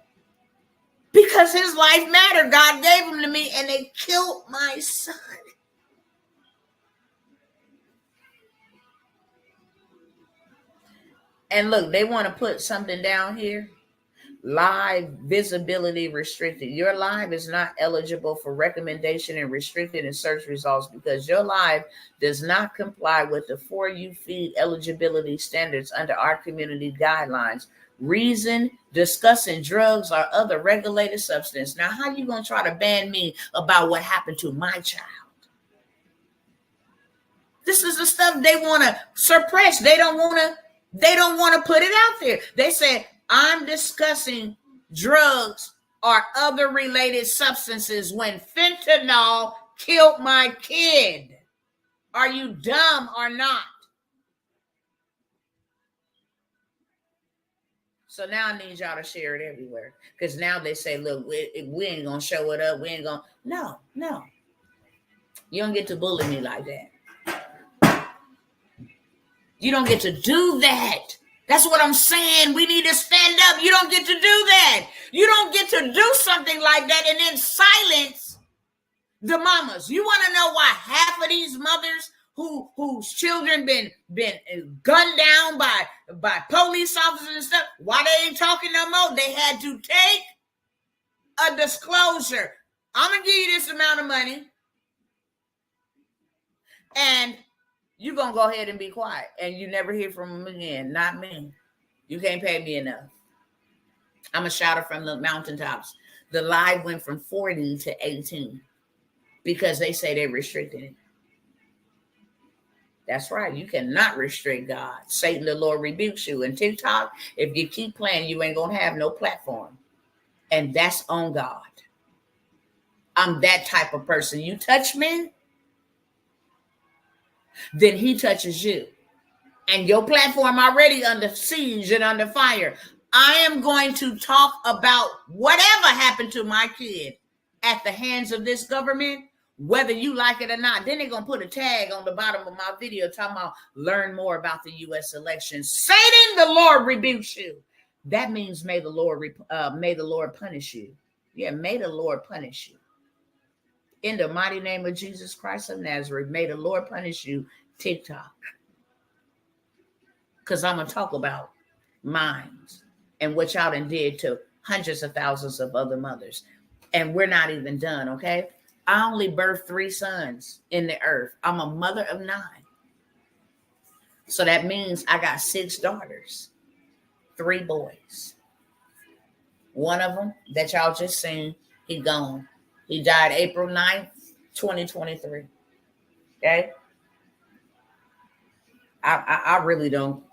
because his life mattered. God gave him to me, and they killed my son. And look, they want to put something down here. Live visibility restricted. Your live is not eligible for recommendation and restricted in search results because your live does not comply with the For You feed eligibility standards under our community guidelines. Reason: discussing drugs or other regulated substance. Now, how you gonna try to ban me about what happened to my child? This is the stuff they want to suppress. They don't want to put it out there. They said, I'm discussing drugs or other related substances when fentanyl killed my kid. Are you dumb or not? So now I need y'all to share it everywhere. Because now they say, look, we ain't going to show it up. We ain't going to. No. You don't get to bully me like that. You don't get to do that. That's what I'm saying. We need to stand up. You don't get to do that. You don't get to could do something like that and then silence the mamas. You want to know why half of these mothers whose children been gunned down by police officers and stuff, why they ain't talking no more? They had to take a disclosure. I'm gonna give you this amount of money, and you're gonna go ahead and be quiet, and you never hear from them again. Not me. You can't pay me enough. I'm a shouter from the mountaintops. The live went from 40 to 18 because they say they're restricting it. That's right. You cannot restrict God. Satan, the Lord rebukes you. And TikTok, if you keep playing, you ain't going to have no platform. And that's on God. I'm that type of person. You touch me, then he touches you. And your platform already under siege and under fire. I am going to talk about whatever happened to my kid at the hands of this government, whether you like it or not. Then they're going to put a tag on the bottom of my video talking about learn more about the U.S. election. Satan, the Lord rebukes you. That means may the Lord punish you. Yeah, may the Lord punish you. In the mighty name of Jesus Christ of Nazareth, may the Lord punish you, TikTok. Because I'm going to talk about minds and what y'all done did to hundreds of thousands of other mothers. And we're not even done, okay? I only birthed 3 sons in the earth. I'm a mother of 9. So that means I got 6 daughters, 3 boys. One of them that y'all just seen, he gone. He died April 9th, 2023. Okay? I really don't.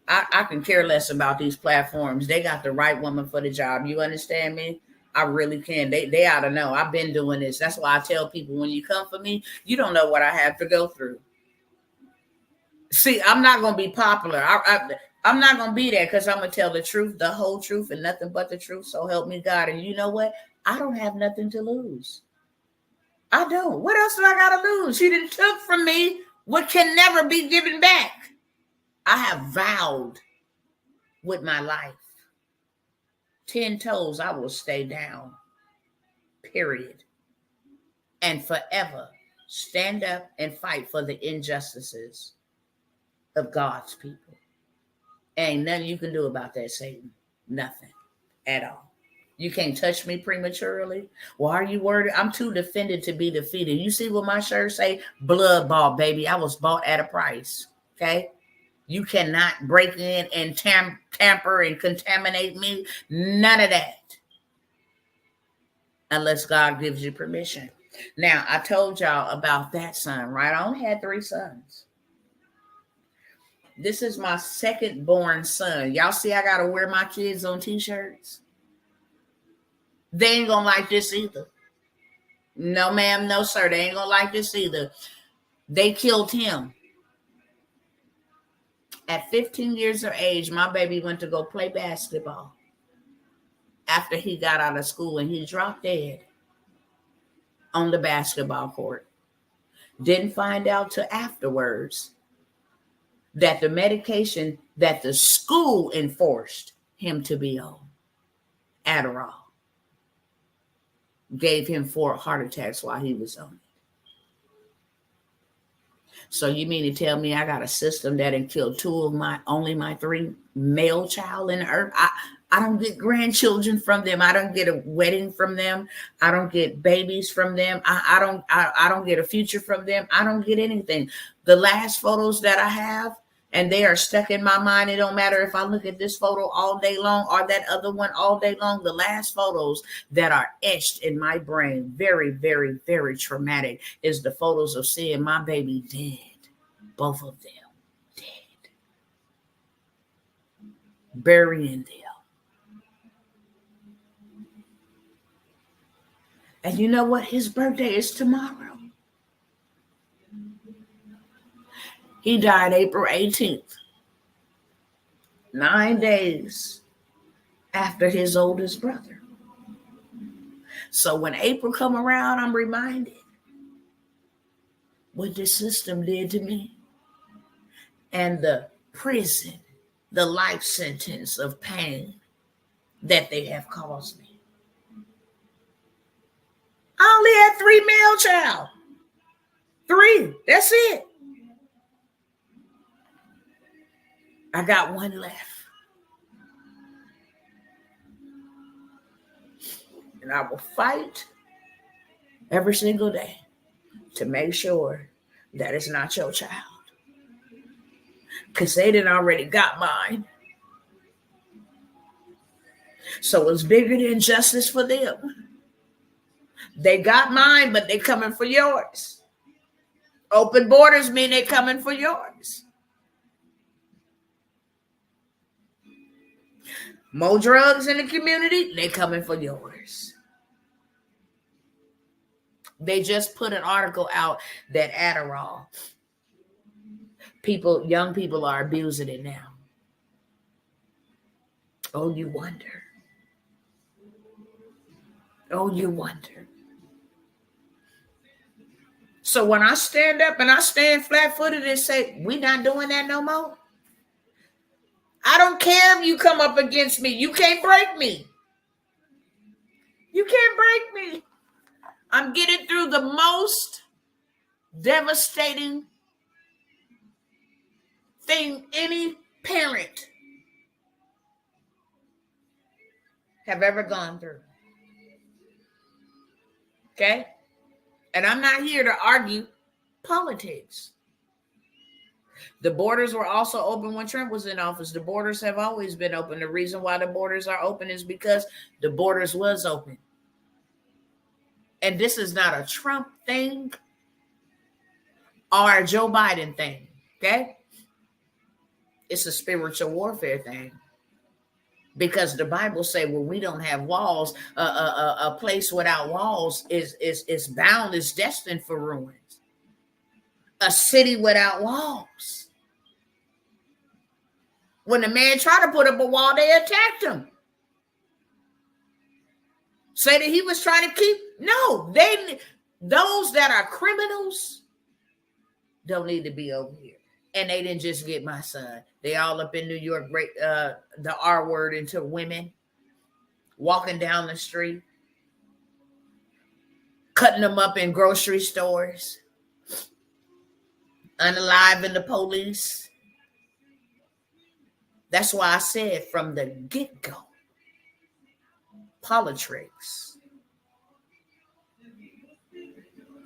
I can care less about these platforms. They got the right woman for the job. You understand me? I really can. They ought to know. I've been doing this. That's why I tell people, when you come for me, you don't know what I have to go through. See, I'm not going to be popular. I'm not going to be there because I'm going to tell the truth, the whole truth, and nothing but the truth. So help me God. And you know what? I don't have nothing to lose. I don't. What else do I got to lose? He didn't took from me what can never be given back. I have vowed with my life, 10 toes, I will stay down, period. And forever stand up and fight for the injustices of God's people. Ain't nothing you can do about that, Satan. Nothing at all. You can't touch me prematurely. Why are you worried? I'm too defended to be defeated. You see what my shirt say? Blood bought, baby. I was bought at a price, okay? You cannot break in and tamper and contaminate me. None of that. Unless God gives you permission. Now, I told y'all about that son, right? I only had 3 sons. This is my second born son. Y'all see I got to wear my kids on t-shirts? They ain't going to like this either. No, ma'am, no, sir. They ain't going to like this either. They killed him. At 15 years of age, my baby went to go play basketball after he got out of school, and he dropped dead on the basketball court. Didn't find out till afterwards that the medication that the school enforced him to be on, Adderall, gave him 4 heart attacks while he was on it. So you mean to tell me I got a system that had killed only my 3 male child in the earth? I don't get grandchildren from them. I don't get a wedding from them. I don't get babies from them. I don't get a future from them. I don't get anything. The last photos that I have, and they are stuck in my mind. It don't matter if I look at this photo all day long or that other one all day long. The last photos that are etched in my brain, very, very, very traumatic, is the photos of seeing my baby dead. Both of them dead. Burying them. And you know what? His birthday is tomorrow. He died April 18th, 9 days after his oldest brother. So when April come around, I'm reminded what this system did to me, and the prison, the life sentence of pain that they have caused me. I only had 3 male child. 3. That's it. I got 1 left. And I will fight every single day to make sure that it's not your child. Because they didn't already got mine. So it's bigger than justice for them. They got mine, but they coming for yours. Open borders mean they coming for yours. More drugs in the community, they coming for yours. They just put an article out that Adderall, young people are abusing it now. Oh, you wonder. Oh, you wonder. So when I stand up and I stand flat-footed and say, we're not doing that no more. I don't care if you come up against me. You can't break me. You can't break me. I'm getting through the most devastating thing any parent have ever gone through. Okay? And I'm not here to argue politics. The borders were also open when Trump was in office. The borders have always been open. The reason why the borders are open is because the borders was open. And this is not a Trump thing or a Joe Biden thing, okay? It's a spiritual warfare thing. Because the Bible says, well, we don't have walls. A place without walls is bound, is destined for ruins. A city without walls. When the man tried to put up a wall, they attacked him. Say that he was trying to keep. No, those that are criminals don't need to be over here. And they didn't just get my son. They all up in New York, the R word into women, walking down the street, cutting them up in grocery stores, unaliving the police. That's why I said from the get-go, politics.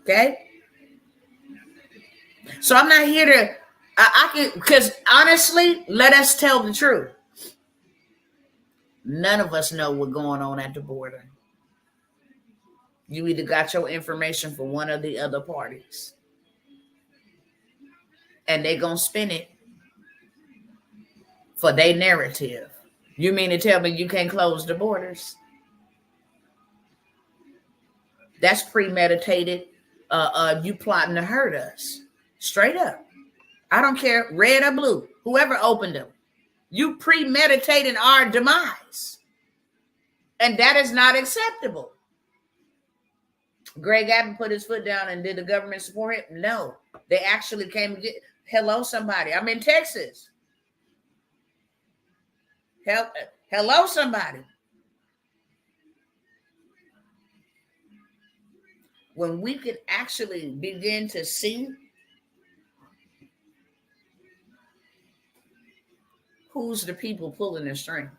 Okay? So I'm not here to, because honestly, let us tell the truth. None of us know what's going on at the border. You either got your information from one of the other parties. And they're going to spin it for their narrative. You mean to tell me you can't close the borders? That's premeditated. You plotting to hurt us. Straight up. I don't care, red or blue, whoever opened them. You premeditated our demise. And that is not acceptable. Greg Abbott put his foot down and did the government support him? No. They actually came to get, hello, somebody. I'm in Texas. Hello, somebody. When we could actually begin to see who's the people pulling the strings,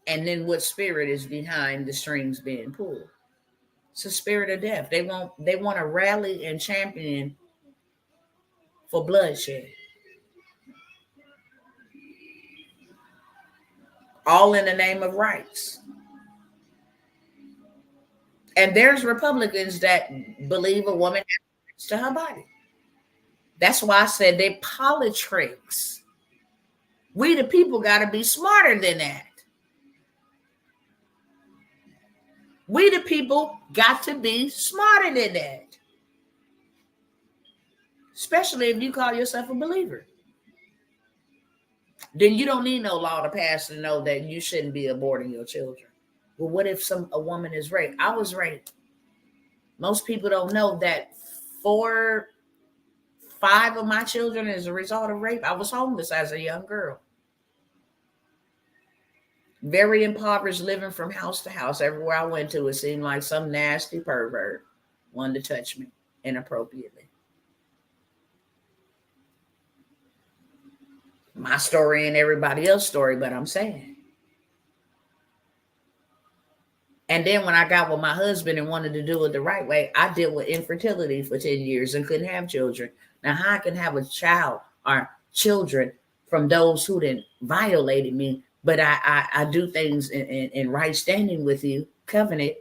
and then what spirit is behind the strings being pulled. It's a spirit of death. They want to rally and champion for bloodshed. All in the name of rights. And there's Republicans that believe a woman has rights to her body. That's why I said they politics. We the people got to be smarter than that. We the people got to be smarter than that. Especially if you call yourself a believer. Then you don't need no law to pass to know that you shouldn't be aborting your children. Well, what if a woman is raped? I was raped. Most people don't know that 5 of my children is a result of rape. I was homeless as a young girl. very impoverished, living from house to house. Everywhere I went to, it seemed like some nasty pervert wanted to touch me inappropriately. My story and everybody else's story, but I'm saying. And then when I got with my husband and wanted to do it the right way, I dealt with infertility for 10 years and couldn't have children. Now, how I can have a child or children from those who didn't violated me, but I do things in right standing with you, covenant,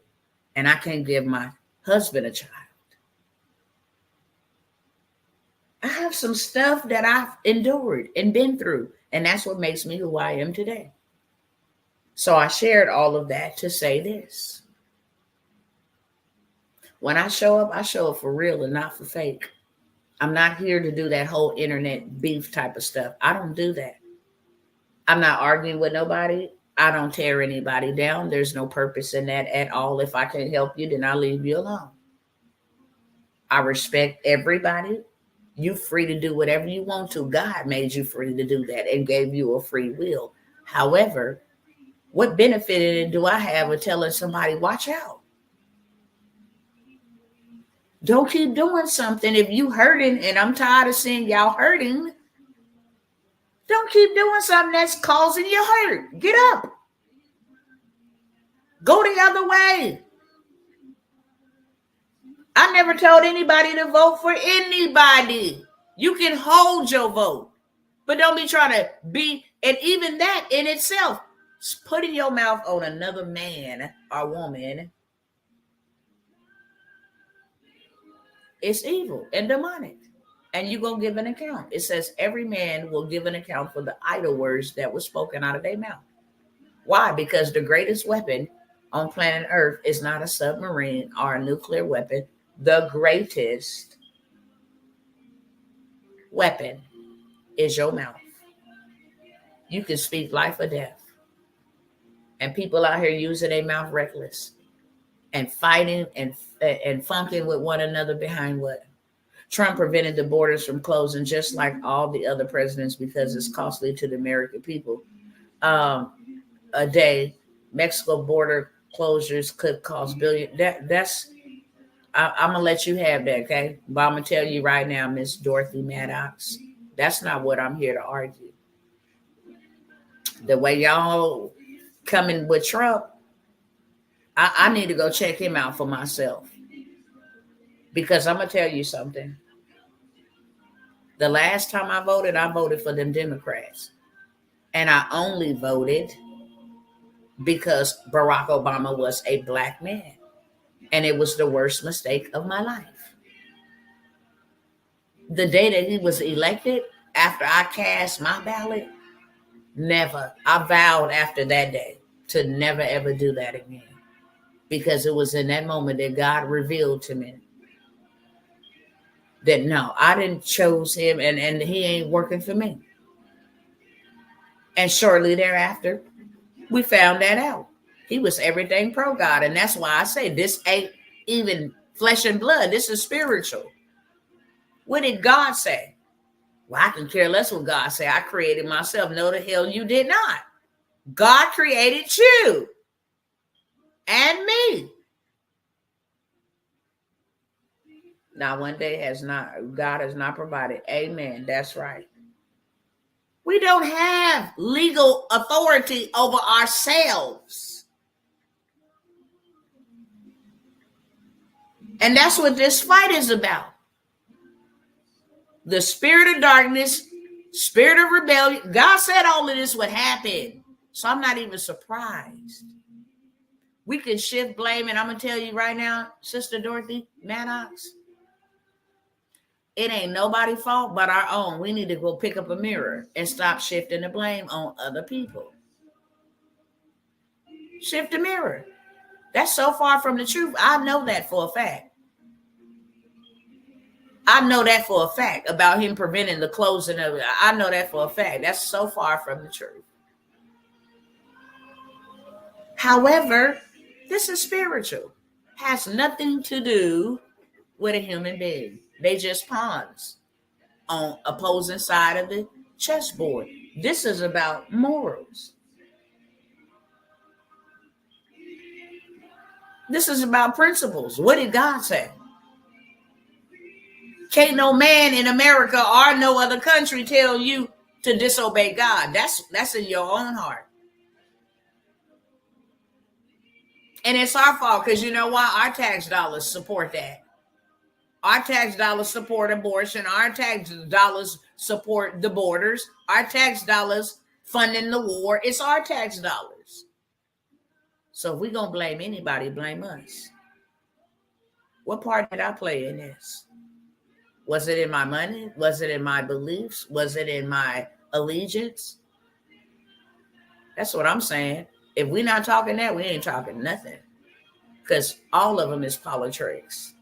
and I can't give my husband a child. I have some stuff that I've endured and been through, and that's what makes me who I am today. So I shared all of that to say this. When I show up for real and not for fake. I'm not here to do that whole internet beef type of stuff. I don't do that. I'm not arguing with nobody. I don't tear anybody down. There's no purpose in that at all. If I can't help you, then I'll leave you alone. I respect everybody. You're free to do whatever you want to. God made you free to do that and gave you a free will. However, what benefit do I have of telling somebody, watch out? Don't keep doing something if you hurting, and I'm tired of seeing y'all hurting. Don't keep doing something that's causing you hurt. Get up. Go the other way. I never told anybody to vote for anybody. You can hold your vote, but don't be trying to be, and even that in itself, putting your mouth on another man or woman, it's evil and demonic. And you're going to give an account. It says every man will give an account for the idle words that were spoken out of their mouth. Why? Because the greatest weapon on planet Earth is not a submarine or a nuclear weapon. The greatest weapon is your mouth. You can speak life or death. And people out here using their mouth reckless and fighting and funking with one another behind what? Trump prevented the borders from closing just like all the other presidents because it's costly to the American people. A day, Mexico border closures could cost billions. I'm gonna let you have that, okay? But I'm gonna tell you right now, Miss Dorothy Maddox, that's not what I'm here to argue. The way y'all coming with Trump, I need to go check him out for myself. Because I'm gonna tell you something. The last time I voted for them Democrats. And I only voted because Barack Obama was a black man. And it was the worst mistake of my life. The day that he was elected, after I cast my ballot, never. I vowed after that day to never, ever do that again. Because it was in that moment that God revealed to me that no, I didn't choose him and he ain't working for me. And shortly thereafter, we found that out. He was everything pro God. And that's why I say this ain't even flesh and blood. This is spiritual. What did God say? Well, I can care less what God said. I created myself. No, the hell you did not. God created you and me. Now, one day God has not provided. Amen. That's right. We don't have legal authority over ourselves. And that's what this fight is about. The spirit of darkness, spirit of rebellion. God said all of this would happen. So I'm not even surprised. We can shift blame. And I'm going to tell you right now, Sister Dorothy Maddox, it ain't nobody's fault but our own. We need to go pick up a mirror and stop shifting the blame on other people. Shift the mirror. That's so far from the truth. I know that for a fact. I know that for a fact about him preventing the closing of it. I know that for a fact. That's so far from the truth. However, this is spiritual. Has nothing to do with a human being. They just pawns on opposing side of the chessboard. This is about morals. This is about principles. What did God say? Can't no man in America or no other country tell you to disobey God. That's in your own heart. And it's our fault, because you know why? Our tax dollars support that. Our tax dollars support abortion. Our tax dollars support the borders. Our tax dollars funding the war. It's our tax dollars. So if we're going to blame anybody, blame us. What part did I play in this? Was it in my money? Was it in my beliefs? Was it in my allegiance? That's what I'm saying. If we're not talking that, we ain't talking nothing. Because all of them is politics.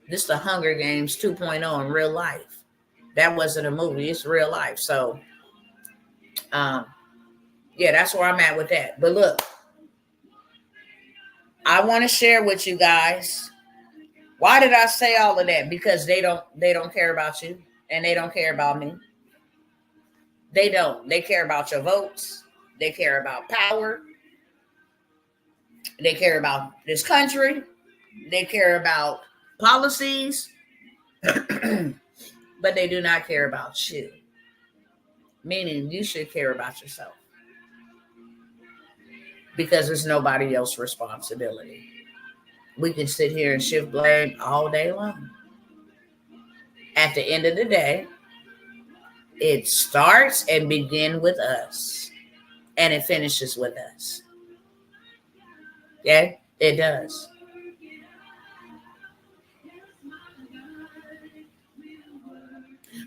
This is the Hunger Games 2.0 in real life. That wasn't a movie. It's real life. So, yeah, that's where I'm at with that. But look, I want to share with you guys. Why did I say all of that? Because they don't care about you, and they don't care about me. They don't. They care about your votes. They care about power. They care about this country. They care about policies. But they do not care about you. Meaning you should care about yourself. Because it's nobody else's responsibility. We can sit here and shift blame all day long. At the end of the day, it starts and begins with us. And it finishes with us. Yeah, it does.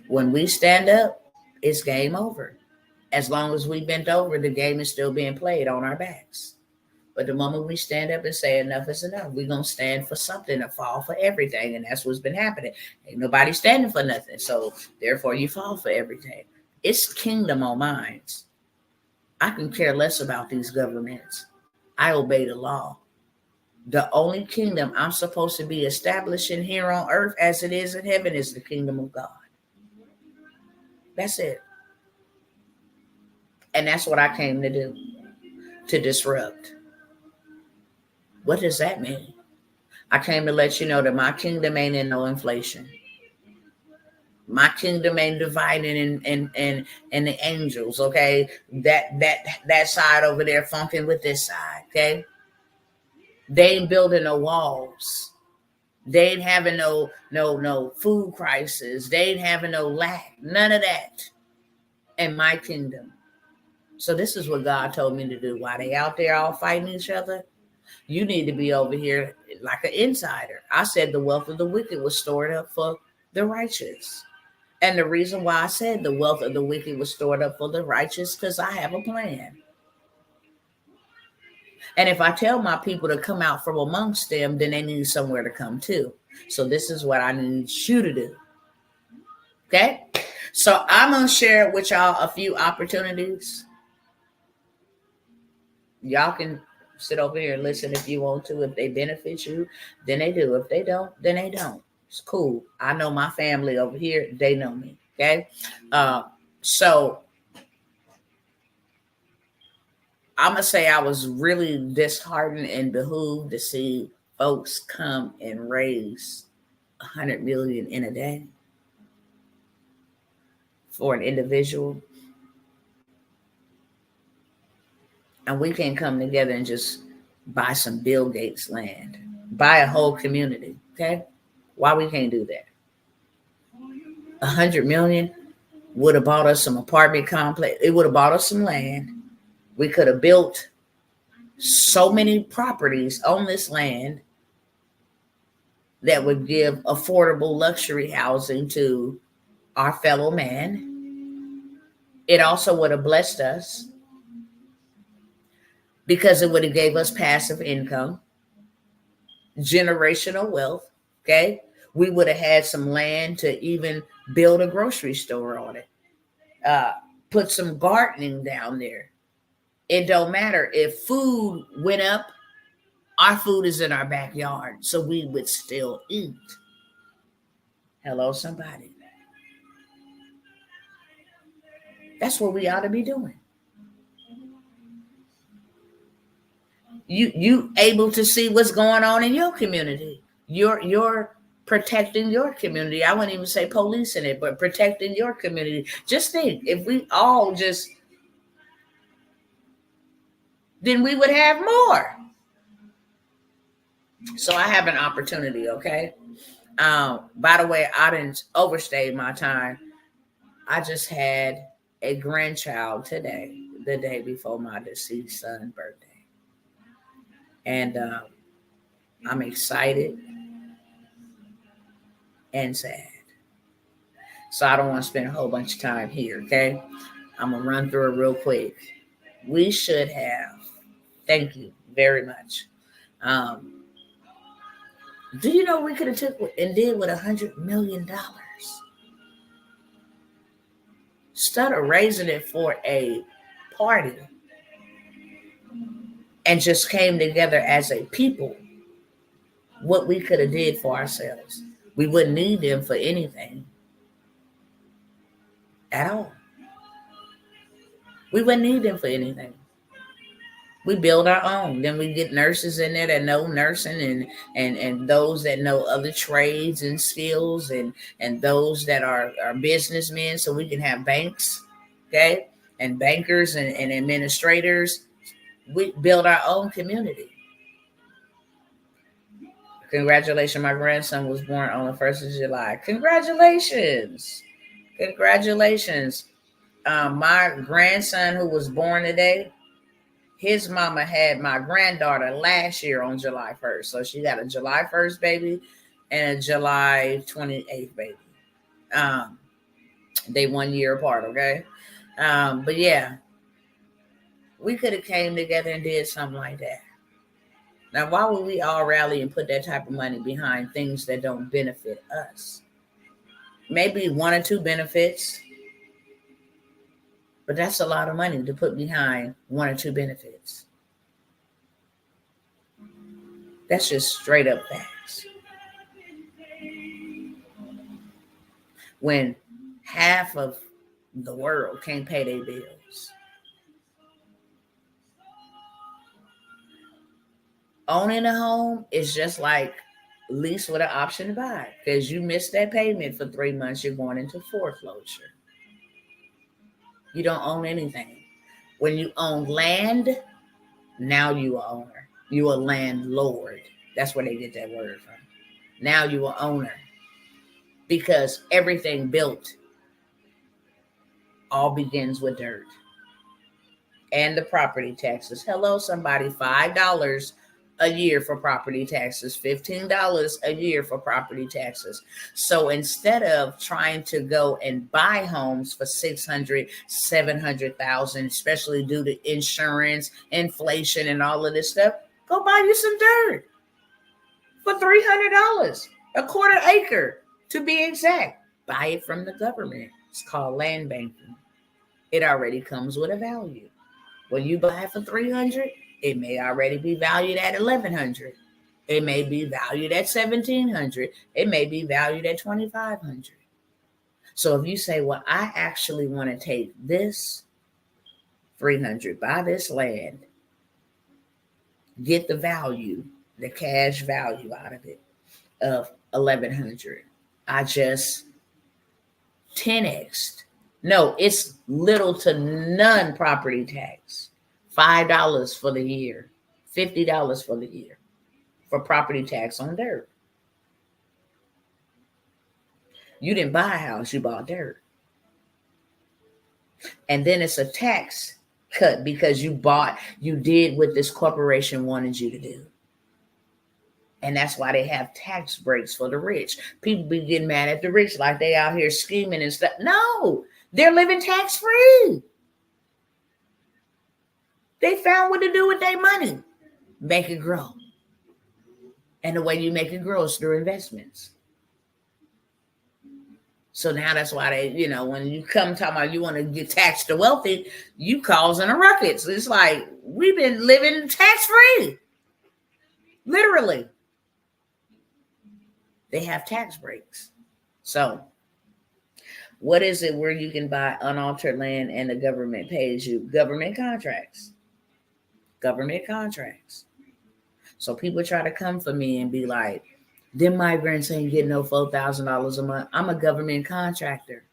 When we stand up, it's game over. As long as we bent over, the game is still being played on our backs. But the moment we stand up and say enough is enough, we're going to stand for something and fall for everything. And that's what's been happening. Ain't nobody standing for nothing. So therefore you fall for everything. It's kingdom on minds. I can care less about these governments. I obey the law. The only kingdom I'm supposed to be establishing here on earth as it is in heaven is the kingdom of God. That's it. And that's what I came to do, to disrupt. What does that mean? I came to let you know that my kingdom ain't in no inflation. My kingdom ain't dividing and the angels, okay? That side over there funking with this side, okay? They ain't building no walls. They ain't having no food crisis. They ain't having no lack. None of that in my kingdom. So this is what God told me to do. While they out there all fighting each other, you need to be over here like an insider. I said the wealth of the wicked was stored up for the righteous. And the reason why I said the wealth of the wicked was stored up for the righteous, because I have a plan. And if I tell my people to come out from amongst them, then they need somewhere to come to. So this is what I need you to do. Okay? So I'm going to share with y'all a few opportunities. Y'all can sit over here and listen if you want to. If they benefit you, then they do. If they don't, then they don't. It's cool. I know my family over here. They know me. Okay? So I'm going to say I was really disheartened and behooved to see folks come and raise $100 million in a day for an individual. And we can come together and just buy some Bill Gates land, buy a whole community. Okay? Why we can't do that? $100 million would have bought us some apartment complex. It would have bought us some land. We could have built so many properties on this land that would give affordable luxury housing to our fellow man. It also would have blessed us because it would have gave us passive income, generational wealth. Okay. We would have had some land to even build a grocery store on it. Put some gardening down there. It don't matter if food went up. Our food is in our backyard, so we would still eat. Hello, somebody. That's what we ought to be doing. You able to see what's going on in your community. You're protecting your community. I wouldn't even say policing it, but protecting your community. Just think, if we all just, then we would have more. So I have an opportunity, okay? By the way, I didn't overstay my time. I just had a grandchild today, the day before my deceased son's birthday. And I'm excited and sad. So I don't want to spend a whole bunch of time here, okay? I'm going to run through it real quick. We should have, thank you very much. Do you know we could have took and did with $100 million? Instead of raising it for a party and just came together as a people, what we could have did for ourselves. We wouldn't need them for anything at all. We wouldn't need them for anything. We build our own. Then we get nurses in there that know nursing and those that know other trades and skills and those that are businessmen, so we can have banks, okay, and bankers and administrators. We build our own community. Congratulations, my grandson was born on the 1st of July. Congratulations. Congratulations. My grandson who was born today, his mama had my granddaughter last year on July 1st. So she got a July 1st baby and a July 28th baby. They 1 year apart, okay? But yeah, we could have came together and did something like that. Now, why would we all rally and put that type of money behind things that don't benefit us? Maybe one or two benefits, but that's a lot of money to put behind one or two benefits. That's just straight up facts. When half of the world can't pay their bills. Owning a home is just like lease with an option to buy, because you missed that payment for 3 months, you're going into foreclosure. You don't own anything. When you own land, now you are owner. You are landlord. That's where they get that word from. Now you are owner, because everything built all begins with dirt and the property taxes. Hello, somebody, $5 a year for property taxes, $15 a year for property taxes. So instead of trying to go and buy homes for $600,000, $700,000, especially due to insurance, inflation, and all of this stuff, go buy you some dirt for $300, a quarter acre to be exact. Buy it from the government. It's called land banking. It already comes with a value. When you buy it for $300, it may already be valued at $1,100. It may be valued at $1,700. It may be valued at $2,500. So if you say, well, I actually want to take this $300, buy this land, get the value, the cash value out of it of $1,100, I just 10x'd. No, it's little to none property tax. $5 for the year, $50 for the year for property tax on dirt. You didn't buy a house, you bought dirt. And then it's a tax cut because you did what this corporation wanted you to do. And that's why they have tax breaks for the rich. People be getting mad at the rich like they out here scheming and stuff. No, they're living tax free. They found what to do with their money. Make it grow. And the way you make it grow is through investments. So now that's why they, when you come talking about you want to get taxed to wealthy, you causing a ruckus. It's like, we've been living tax free. Literally. They have tax breaks. So what is it where you can buy unaltered land and the government pays you? Government contracts. Government contracts. So people try to come for me and be like, them migrants ain't getting no $4,000 a month. I'm a government contractor.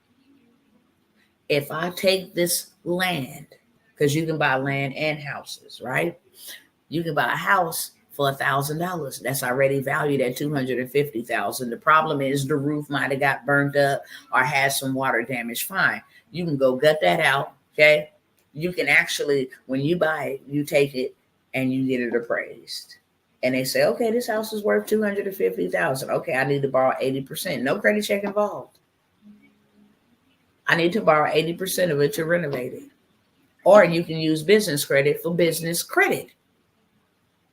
If I take this land, because you can buy land and houses, right? You can buy a house for $1,000. That's already valued at $250,000. The problem is the roof might have got burned up or had some water damage. Fine, you can go gut that out. Okay, you can actually, when you buy it, you take it and you get it appraised. And they say, okay, this house is worth $250,000. Okay, I need to borrow 80%. No credit check involved. I need to borrow 80% of it to renovate it. Or you can use business credit for business credit.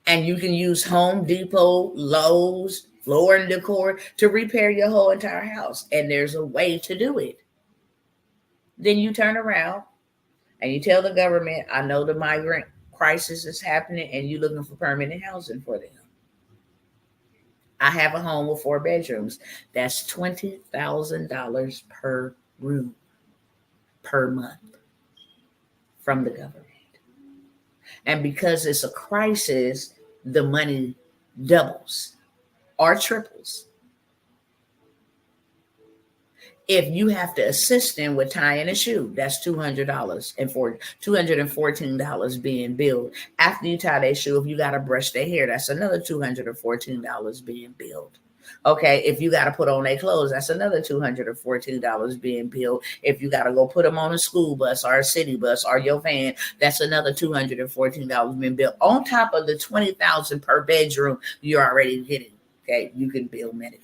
And you can use Home Depot, Lowe's, Floor and Decor to repair your whole entire house. And there's a way to do it. Then you turn around and you tell the government, I know the migrant crisis is happening and you're looking for permanent housing for them. I have a home with 4 bedrooms. That's $20,000 per room per month from the government. And because it's a crisis, the money doubles or triples. If you have to assist them with tying a shoe, that's $200 and $214 being billed. After you tie their shoe, if you got to brush their hair, that's another $214 being billed. Okay, if you got to put on their clothes, that's another $214 being billed. If you got to go put them on a school bus or a city bus or your van, that's another $214 being billed. On top of the $20,000 per bedroom you're already getting. Okay, you can bill Medicaid.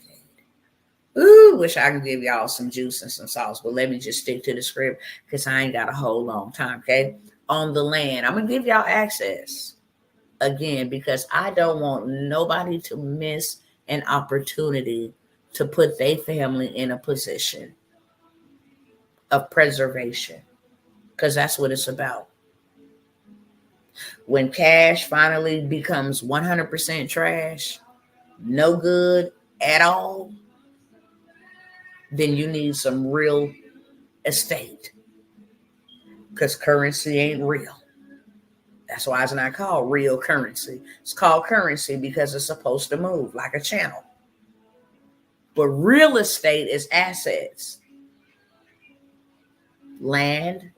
Ooh, wish I could give y'all some juice and some sauce, but let me just stick to the script because I ain't got a whole long time, okay? On the land, I'm going to give y'all access again because I don't want nobody to miss an opportunity to put their family in a position of preservation because that's what it's about. When cash finally becomes 100% trash, no good at all, then you need some real estate because currency ain't real. That's why it's not called real currency. It's called currency because it's supposed to move like a channel. But real estate is assets, land,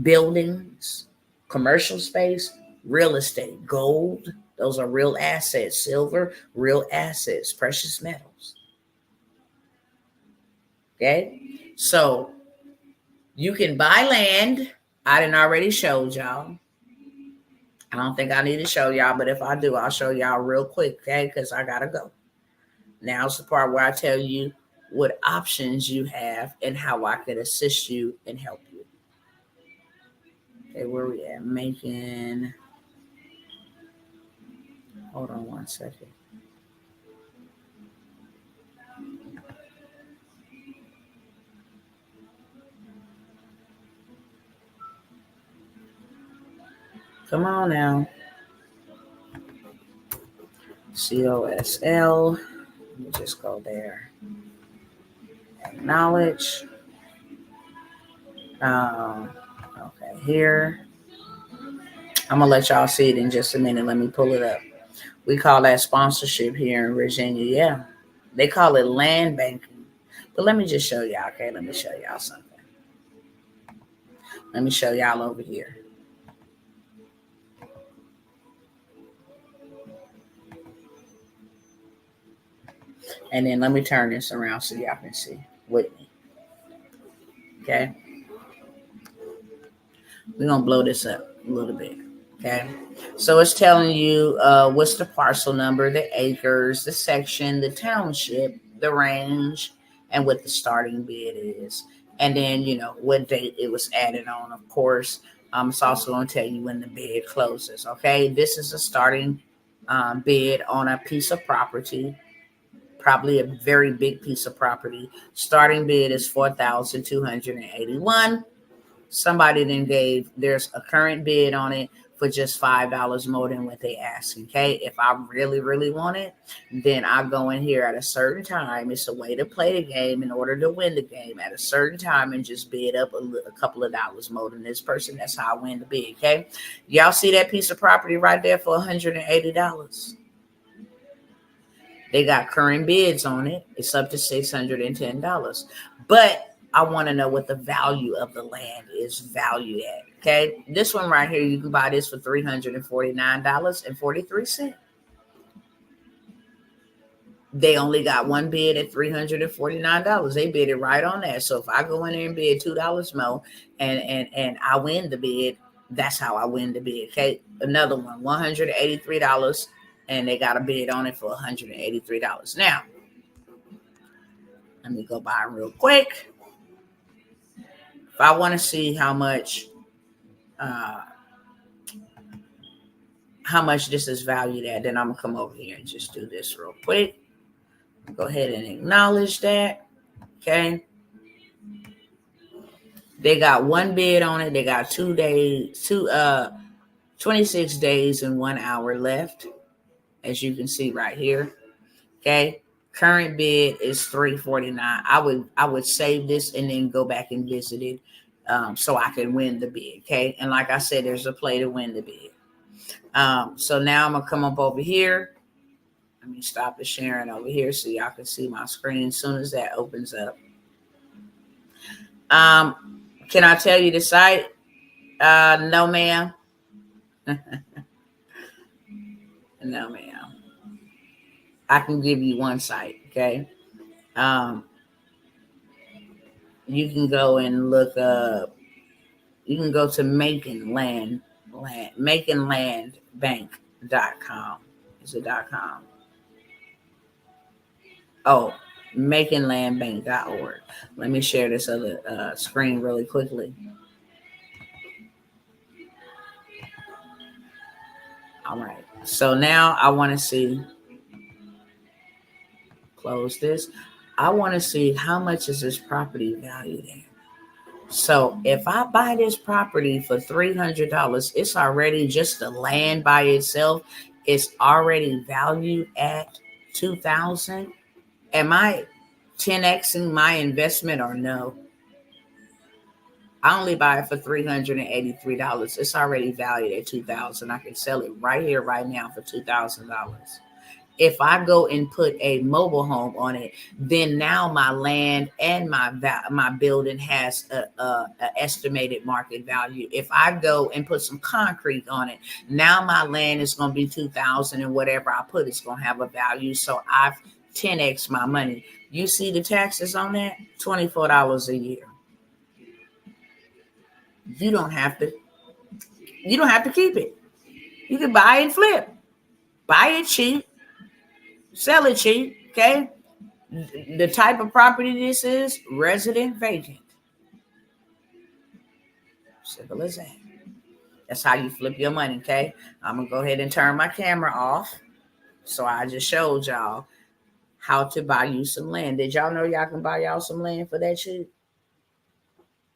buildings, commercial space, real estate, gold. Those are real assets. Silver, real assets, precious metals. Okay, so you can buy land. I done already showed y'all. I don't think I need to show y'all, but if I do, I'll show y'all real quick, okay? Because I gotta go. Now's the part where I tell you what options you have and how I could assist you and help you. Okay, where we at? Making. Hold on one second. Come on now. COSL. Let me just go there. Acknowledge. Okay, here. I'm going to let y'all see it in just a minute. Let me pull it up. We call that sponsorship here in Virginia. Yeah. They call it land banking. But let me just show y'all. Okay, let me show y'all something. Let me show y'all over here. And then let me turn this around so y'all can see with me. Okay. We're going to blow this up a little bit. Okay. So it's telling you what's the parcel number, the acres, the section, the township, the range, and what the starting bid is. And then, you know, what date it was added on, of course. It's also going to tell you when the bid closes. Okay. This is a starting bid on a piece of property. Probably a very big piece of property. Starting bid is $4,281. somebody then there's a current bid on it for just $5 more than what they asking. Okay, if I really, really want it, then I go in here at a certain time. It's a way to play the game in order to win the game at a certain time and just bid up a couple of dollars more than this person. That's how I win the bid. Okay, y'all see that piece of property right there for $180. They got current bids on it. It's up to $610. But I want to know what the value of the land is valued at. Okay. This one right here, you can buy this for $349.43. They only got one bid at $349. They bid it right on that. So if I go in there and bid $2 more and I win the bid, that's how I win the bid. Okay. Another one, $183. And they got a bid on it for $183. Now, let me go by real quick. If I want to see how much this is valued at, then I'm gonna come over here and just do this real quick. Go ahead and acknowledge that. Okay. They got one bid on it. They got 26 days and 1 hour left, as you can see right here. Okay. Current bid is $349. I would save this and then go back and visit it so I can win the bid. Okay. And like I said, there's a play to win the bid. So now I'm gonna come up over here. Let me stop the sharing over here so y'all can see my screen as soon as that opens up. Can I tell you the site? No, ma'am. No, ma'am. I can give you one site, okay? You can go and look up. You can go to MakingLandBank.com. Is it .com? Oh, MakingLandBank.org. Let me share this other screen really quickly. All right. So now I want to see. Close this. I want to see how much is this property valued at. So if I buy this property for $300, it's already just the land by itself. It's already valued at $2,000. Am I 10xing my investment or no? I only buy it for $383. It's already valued at $2,000. I can sell it right here, right now for $2,000. If I go and put a mobile home on it, then now my land and my building has a estimated market value. If I go and put some concrete on it, now my land is going to be $2,000, and whatever I put is going to have a value. So I've 10x my money. You see the taxes on that? $24 a year. You don't have to keep it. You can buy and flip. Buy it cheap. Sell it cheap, okay? The type of property this is, resident vacant. Simple as that. That's how you flip your money, okay? I'm going to go ahead and turn my camera off. So I just showed y'all how to buy you some land. Did y'all know y'all can buy y'all some land for that cheap?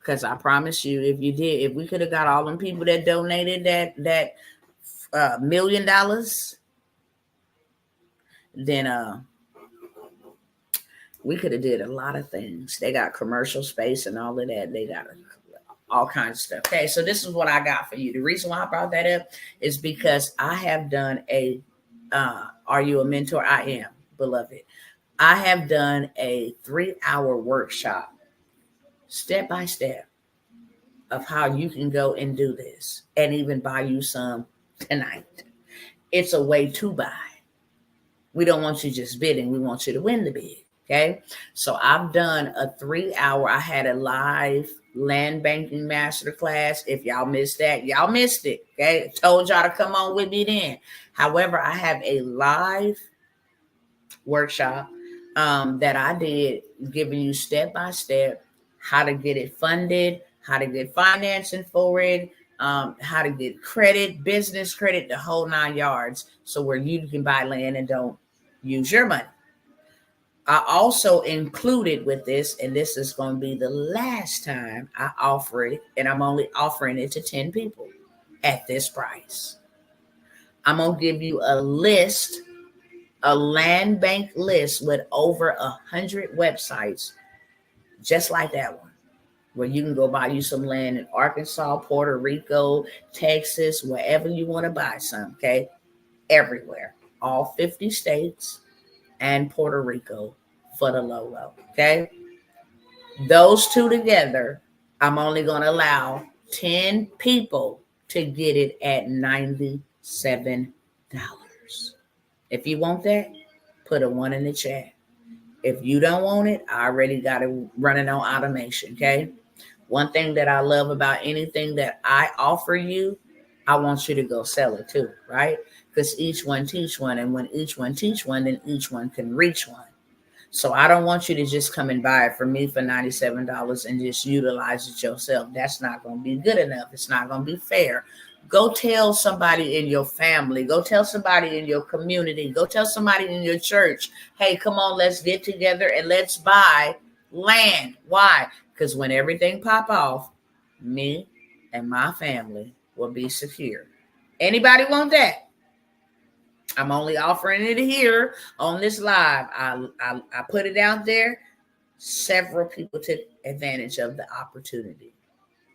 Because I promise you, if we could have got all them people that donated that $1 million, then we could have did a lot of things. They got commercial space and all of that. They got all kinds of stuff. Okay, so this is what I got for you. The reason why I brought that up is because I have done a Are You a Mentor? I am, beloved. I have done a 3-hour workshop, step by step, of how you can go and do this and even buy you some tonight. It's a way to buy. We don't want you just bidding. We want you to win the bid. Okay. So I've done a 3-hour. I had a live land banking masterclass. If y'all missed that, y'all missed it. Okay. Told y'all to come on with me then. However, I have a live workshop that I did, giving you step by step how to get it funded, how to get financing for it, how to get credit, business credit, the whole 9 yards. So where you can buy land and don't use your money. I also included with this, and this is going to be the last time I offer it, and I'm only offering it to 10 people at this price. I'm going to give you a list, a land bank list with over 100 websites, just like that one, where you can go buy you some land in Arkansas, Puerto Rico, Texas, wherever you want to buy some, okay? Everywhere, all 50 states and Puerto Rico for the low, okay? Those two together, I'm only going to allow 10 people to get it at $97. If you want that, put a 1 in the chat. If you don't want it, I already got it running on automation, okay? One thing that I love about anything that I offer you, I want you to go sell it too, right? Because each one teach one, and when each one teach one, then each one can reach one. So I don't want you to just come and buy it from me for $97 and just utilize it yourself. That's not going to be good enough. It's not going to be fair. Go tell somebody in your family. Go tell somebody in your community. Go tell somebody in your church, hey, come on, let's get together and let's buy land. Why? Because when everything pop off, me and my family will be secure. Anybody want that? I'm only offering it here on this live. I put it out there. Several people took advantage of the opportunity.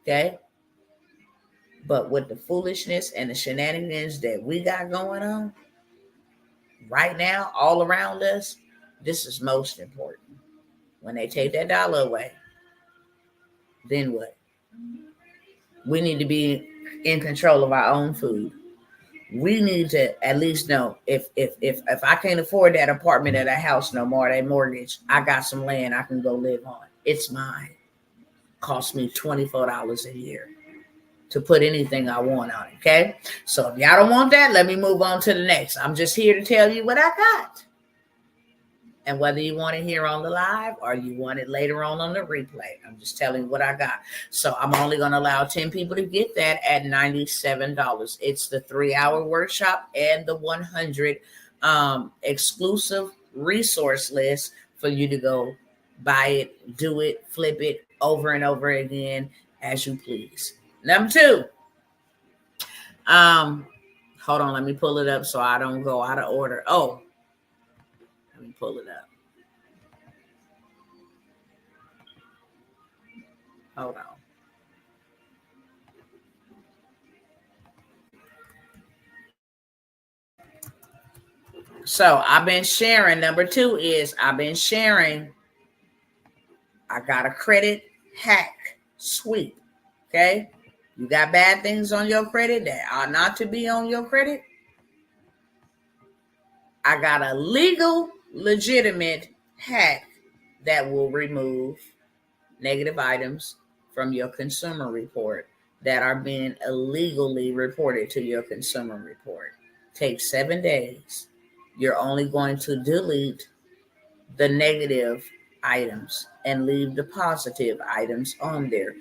Okay? But with the foolishness and the shenanigans that we got going on right now, all around us, this is most important. When they take that dollar away, then what? We need to be in control of our own food. We need to at least know if I can't afford that apartment or that house no more, that mortgage, I got some land I can go live on. It's mine. Cost me $24 a year to put anything I want on it, okay? So if y'all don't want that, let me move on to the next. I'm just here to tell you what I got. And whether you want it here on the live or you want it later on the replay, I'm just telling you what I got. So I'm only going to allow 10 people to get that at $97. It's the 3-hour workshop and the 100 exclusive resource list for you to go buy it, do it, flip it over and over again as you please. Number 2. Hold on, let me pull it up so I don't go out of order. Oh, let me pull it up. Hold on. So I've been sharing. Number 2 is I've been sharing. I got a credit hack sweep. Okay. You got bad things on your credit that are not to be on your credit. I got a legal, legitimate hack that will remove negative items from your consumer report that are being illegally reported to your consumer report. Takes 7 days. You're only going to delete the negative items and leave the positive items on there.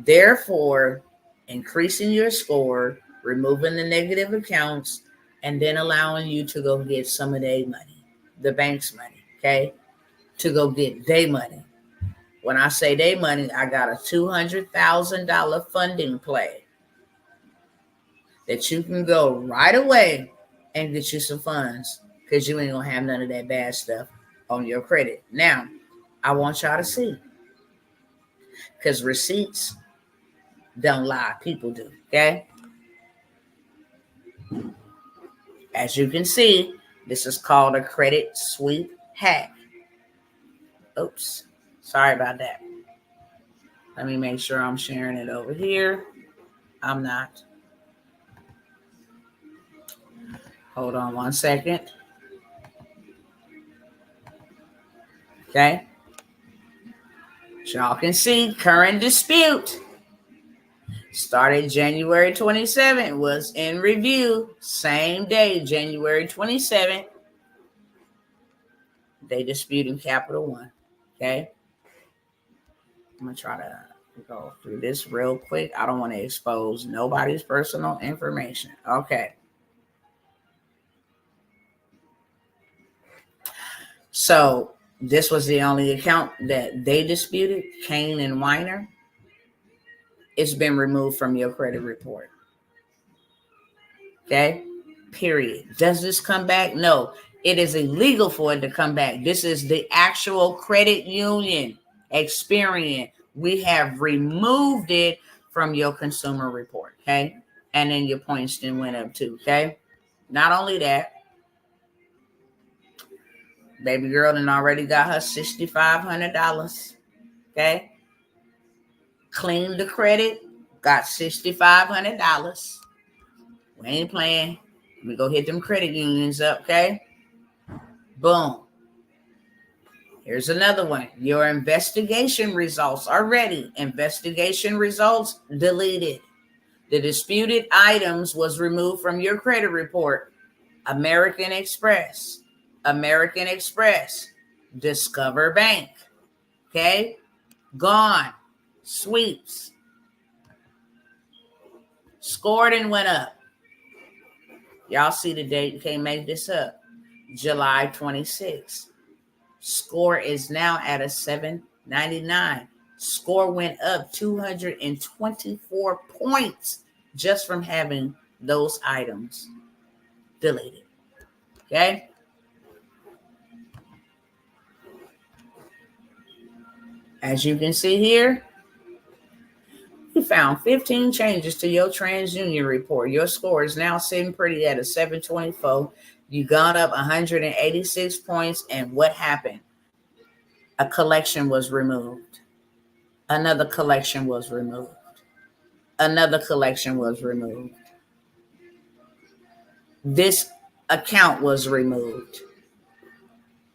Therefore, increasing your score, removing the negative accounts, and then allowing you to go get some of their money, the bank's money, okay? To go get their money. When I say their money, I got a $200,000 funding play that you can go right away and get you some funds because you ain't going to have none of that bad stuff on your credit. Now, I want y'all to see because receipts don't lie. People do, okay? As you can see, this is called a credit sweep hack. Oops. Sorry about that. Let me make sure I'm sharing it over here. I'm not. Hold on 1 second. Okay. So y'all can see current dispute. Started January 27th, was in review. Same day, January 27th. They disputing Capital One. Okay. I'm going to try to go through this real quick. I don't want to expose nobody's personal information. Okay. So This was the only account that they disputed, Kane and Weiner. It's been removed from your credit report. Okay? Period. Does this come back? No. It is illegal for it to come back. This is the actual credit union Experian. We have removed it from your consumer report. Okay? And then your points then went up too. Okay? Not only that, baby girl done already got her $6,500. Okay? Cleaned the credit, got $6,500. We ain't playing. We go hit them credit unions up, okay? Boom. Here's another one. Your investigation results are ready. Investigation results deleted. The disputed items was removed from your credit report. American Express, Discover Bank, okay? Gone. Sweeps. Scored and went up. Y'all see the date. You can't make this up. July 26th. Score is now at a 799. Score went up 224 points just from having those items deleted. Okay? As you can see here, you found 15 changes to your TransUnion report. Your score is now sitting pretty at a 724. You got up 186 points, and what happened? A collection was removed. Another collection was removed. Another collection was removed. This account was removed.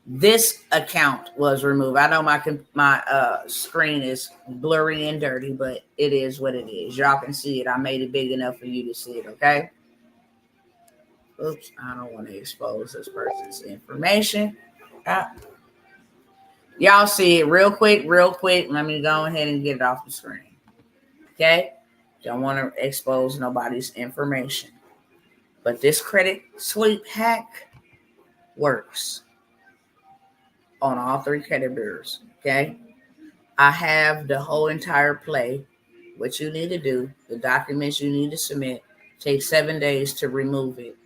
This account was removed. I know my screen is blurry and dirty, but it is what it is. Y'all can see it. I made it big enough for you to see it, okay? Oops, I don't want to expose this person's information. Y'all see it real quick. Let me go ahead and get it off the screen. Okay? Don't want to expose nobody's information. But this credit sweep hack works on all three credit bureaus. Okay? I have the whole entire play. What you need to do, the documents you need to submit, take 7 days to remove it.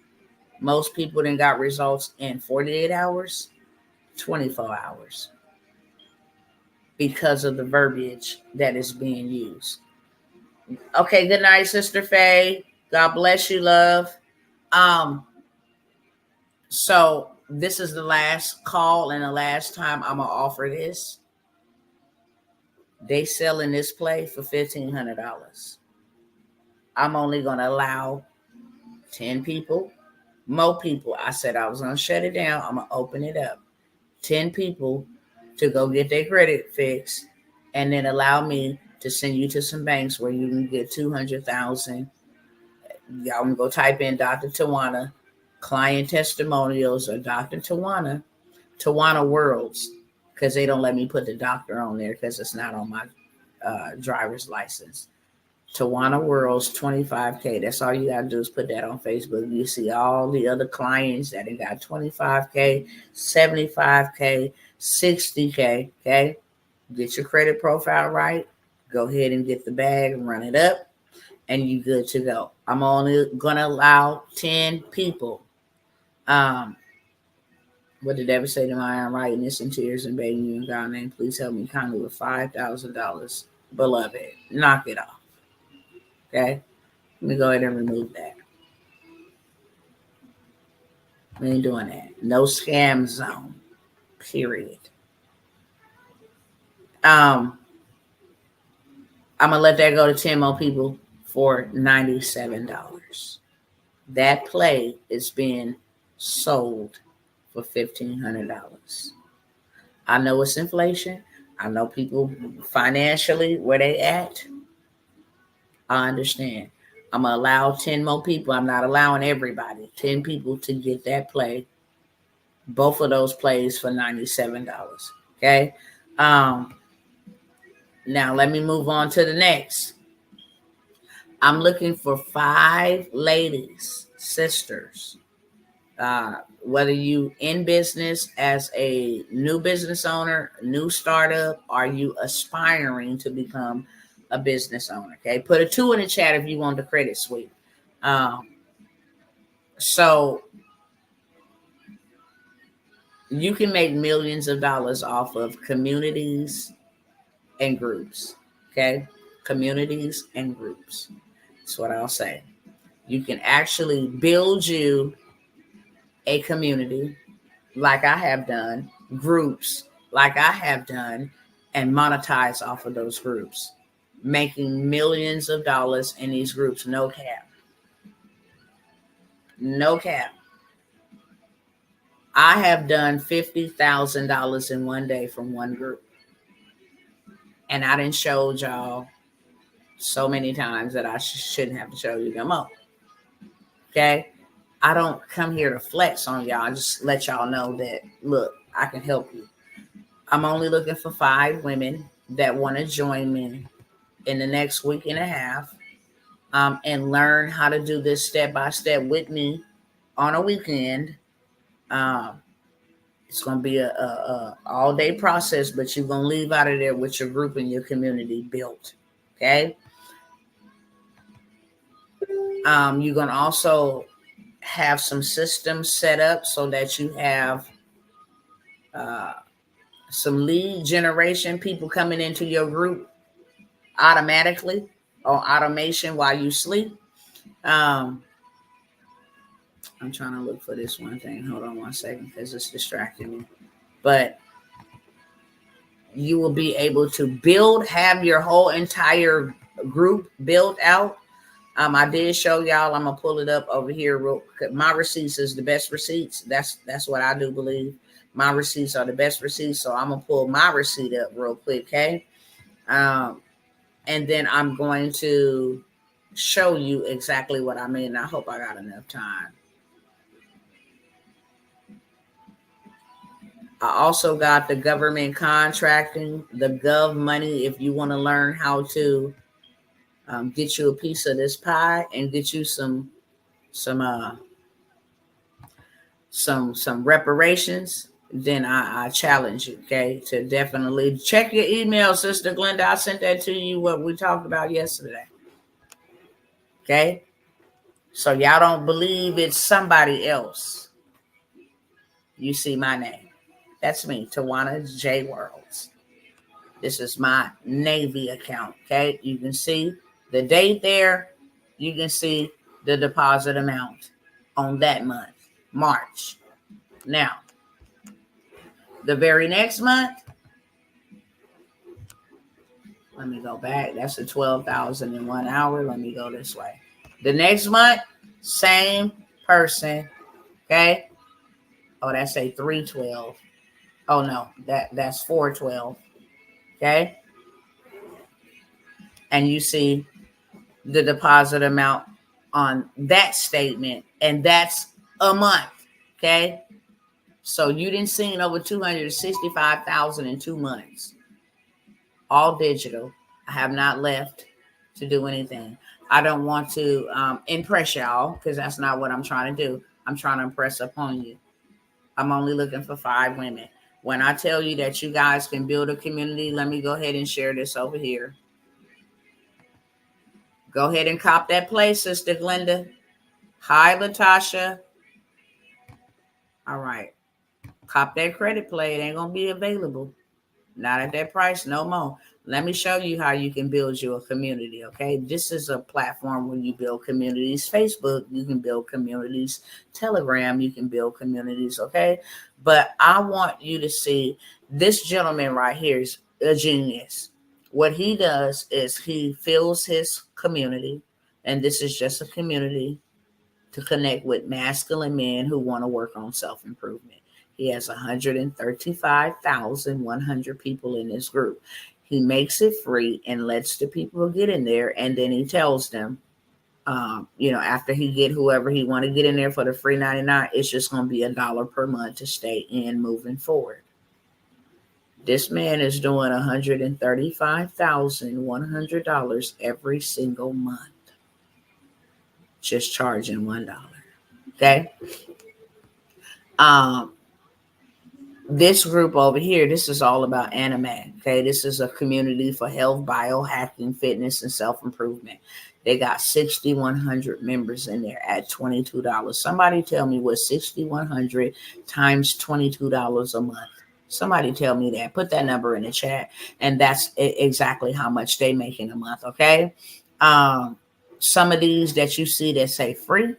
Most people then got results in 48 hours, 24 hours because of the verbiage that is being used. Okay, good night, Sister Faye. God bless you, love. So this is the last call and the last time I'm going to offer this. They selling this play for $1,500. I'm only going to allow 10 people. More people. I said I was going to shut it down. I'm going to open it up. 10 people to go get their credit fixed, and then allow me to send you to some banks where you can get $200,000. Y'all can go type in Dr. Tawana, client testimonials, or Dr. Tawana Worlds, because they don't let me put the doctor on there because it's not on my driver's license. Tawana Worlds, 25K. That's all you got to do is put that on Facebook. You see all the other clients that have got 25K, 75K, 60K. Okay. Get your credit profile right. Go ahead and get the bag and run it up, and you good to go. I'm only going to allow 10 people. What did David say to my I'm writing this in tears and begging you in God's name? Please help me kindly with $5,000. Beloved, knock it off. Okay, let me go ahead and remove that. We ain't doing that. No scam zone. Period. I'm gonna let that go to 10 more people for $97. That play is being sold for $1,500. I know it's inflation. I know people financially where they at. I understand. I'm going to allow 10 more people. I'm not allowing everybody. 10 people to get that play. Both of those plays for $97. Okay. Now let me move on to the next. I'm looking for 5 ladies, sisters. Whether you in business as a new business owner, new startup, are you aspiring to become a business owner? Okay, put a 2 in the chat if you want the credit suite. So you can make millions of dollars off of communities and groups. Okay, communities and groups. That's what I'll say. You can actually build you a community like I have done, groups like I have done, and monetize off of those groups, making millions of dollars in these groups. No cap. No cap. I have done $50,000 in one day from one group. And I didn't show y'all so many times that I shouldn't have to show you them all. Okay? I don't come here to flex on y'all. I just let y'all know that, look, I can help you. I'm only looking for 5 women that want to join me in the next week and a half and learn how to do this step by step with me on a weekend. It's going to be a all day process, but you're going to leave out of there with your group and your community built. Okay. You're going to also have some systems set up so that you have some lead generation, people coming into your group automatically or automation while you sleep. I'm trying to look for this one thing. Hold on one second because it's distracting me. But you will be able to have your whole entire group built out. I did show y'all. I'm gonna pull it up over here. My receipts is the best receipts. That's what I do believe. My receipts are the best receipts. So I'm gonna pull my receipt up real quick, okay? And then I'm going to show you exactly what I mean. I hope I got enough time. I also got the government contracting, the gov money. If you want to learn how to get you a piece of this pie and get you some reparations, then I challenge you, okay, to definitely check your email, Sister Glenda. I sent that to you, what we talked about yesterday. Okay, so y'all don't believe it's somebody else. You see my name. That's me, Tawana J. Worlds. This is my Navy account, okay? You can see the date there. You can see the deposit amount on that month, March. Now, the very next month, let me go back. That's a 12,000 in 1 hour. Let me go this way. The next month, same person, okay? Oh, that's a 312. Oh, no, that's 412, okay? And you see the deposit amount on that statement, and that's a month, okay? So you didn't see over 265,000 in 2 months, all digital. I have not left to do anything. I don't want to impress y'all because that's not what I'm trying to do. I'm trying to impress upon you. I'm only looking for 5 women. When I tell you that you guys can build a community, let me go ahead and share this over here. Go ahead and cop that play, Sister Glenda. Hi, Latasha. All right. Cop that credit play. It ain't going to be available. Not at that price, no more. Let me show you how you can build you a community, okay? This is a platform where you build communities. Facebook, you can build communities. Telegram, you can build communities, okay? But I want you to see this gentleman right here is a genius. What he does is he fills his community, and this is just a community to connect with masculine men who want to work on self-improvement. He has 135,100 people in this group. He makes it free and lets the people get in there, and then he tells them, after he get whoever he want to get in there for the free 99, it's just going to be $1 per month to stay in moving forward. This man is doing $135,100 every single month, just charging $1. Okay. This group over here, this is all about anime. Okay, this is a community for health, biohacking, fitness, and self-improvement. They got 6,100 members in there at $22. Somebody tell me what 6,100 times $22 a month. Somebody tell me that. Put that number in the chat, and that's exactly how much they make in a month. Okay. Some of these that you see that say free,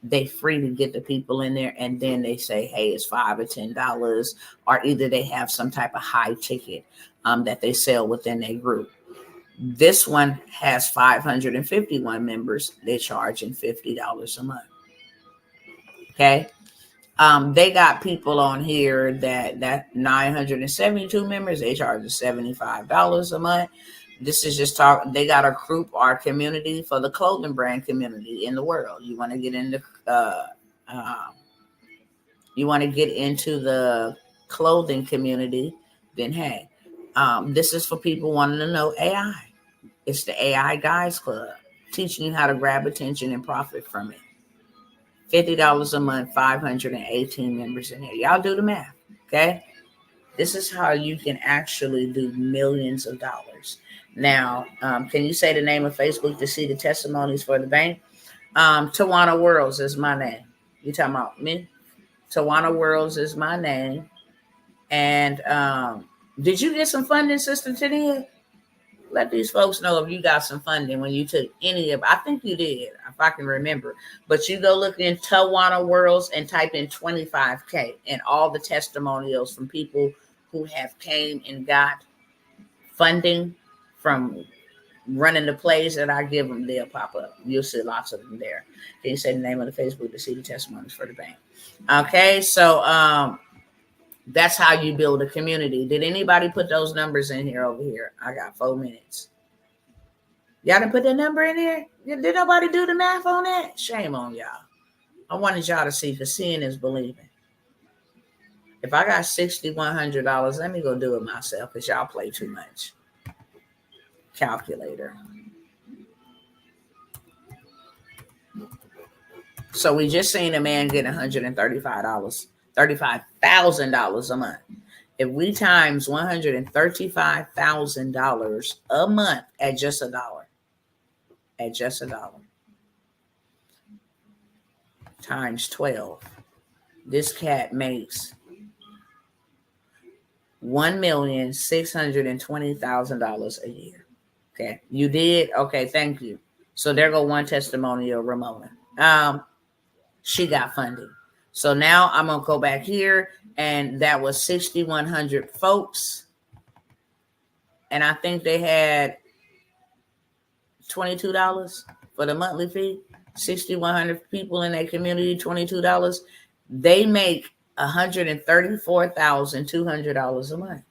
they free to get the people in there, and then they say, hey, it's $5 or $10, or either they have some type of high ticket that they sell within their group. This one has 551 members. They're charging $50 a month. Okay. They got people on here that 972 members, they charge $75 a month. This is just talk. They got a group, our community for the clothing brand community in the world. You want to get into the clothing community, then hey, this is for people wanting to know AI. It's the AI Guys Club, teaching you how to grab attention and profit from it. $50 a month, 518 members in here. Y'all do the math, okay? This is how you can actually do millions of dollars. Now, can you say the name of Facebook to see the testimonies for the bank? Tawana Worlds is my name. You talking about me? Tawana Worlds is my name. And did you get some funding, Sister Tania? Let these folks know if you got some funding when you took any of. I think you did, if I can remember. But you go look in Tawana Worlds and type in 25K and all the testimonials from people who have came and got funding from running the plays that I give them. They'll pop up. You'll see lots of them there. Can you say the name of the Facebook to see the testimonies for the bank? Okay, so that's how you build a community. Did anybody put those numbers in here over here? I got 4 minutes. Y'all didn't put that number in here? Did nobody do the math on that? Shame on y'all. I wanted y'all to see, because seeing is believing. If I got $6,100, let me go do it myself, because y'all play too much. Calculator. So we just seen a man get $35,000 a month. If we times $135,000 a month at just $1, times 12, this cat makes $1,620,000 a year. Okay, you did? Okay, thank you. So there go one testimonial, Ramona. She got funding. So now I'm going to go back here, and that was 6,100 folks. And I think they had $22 for the monthly fee. 6,100 people in their community, $22. They make $134,200 a month.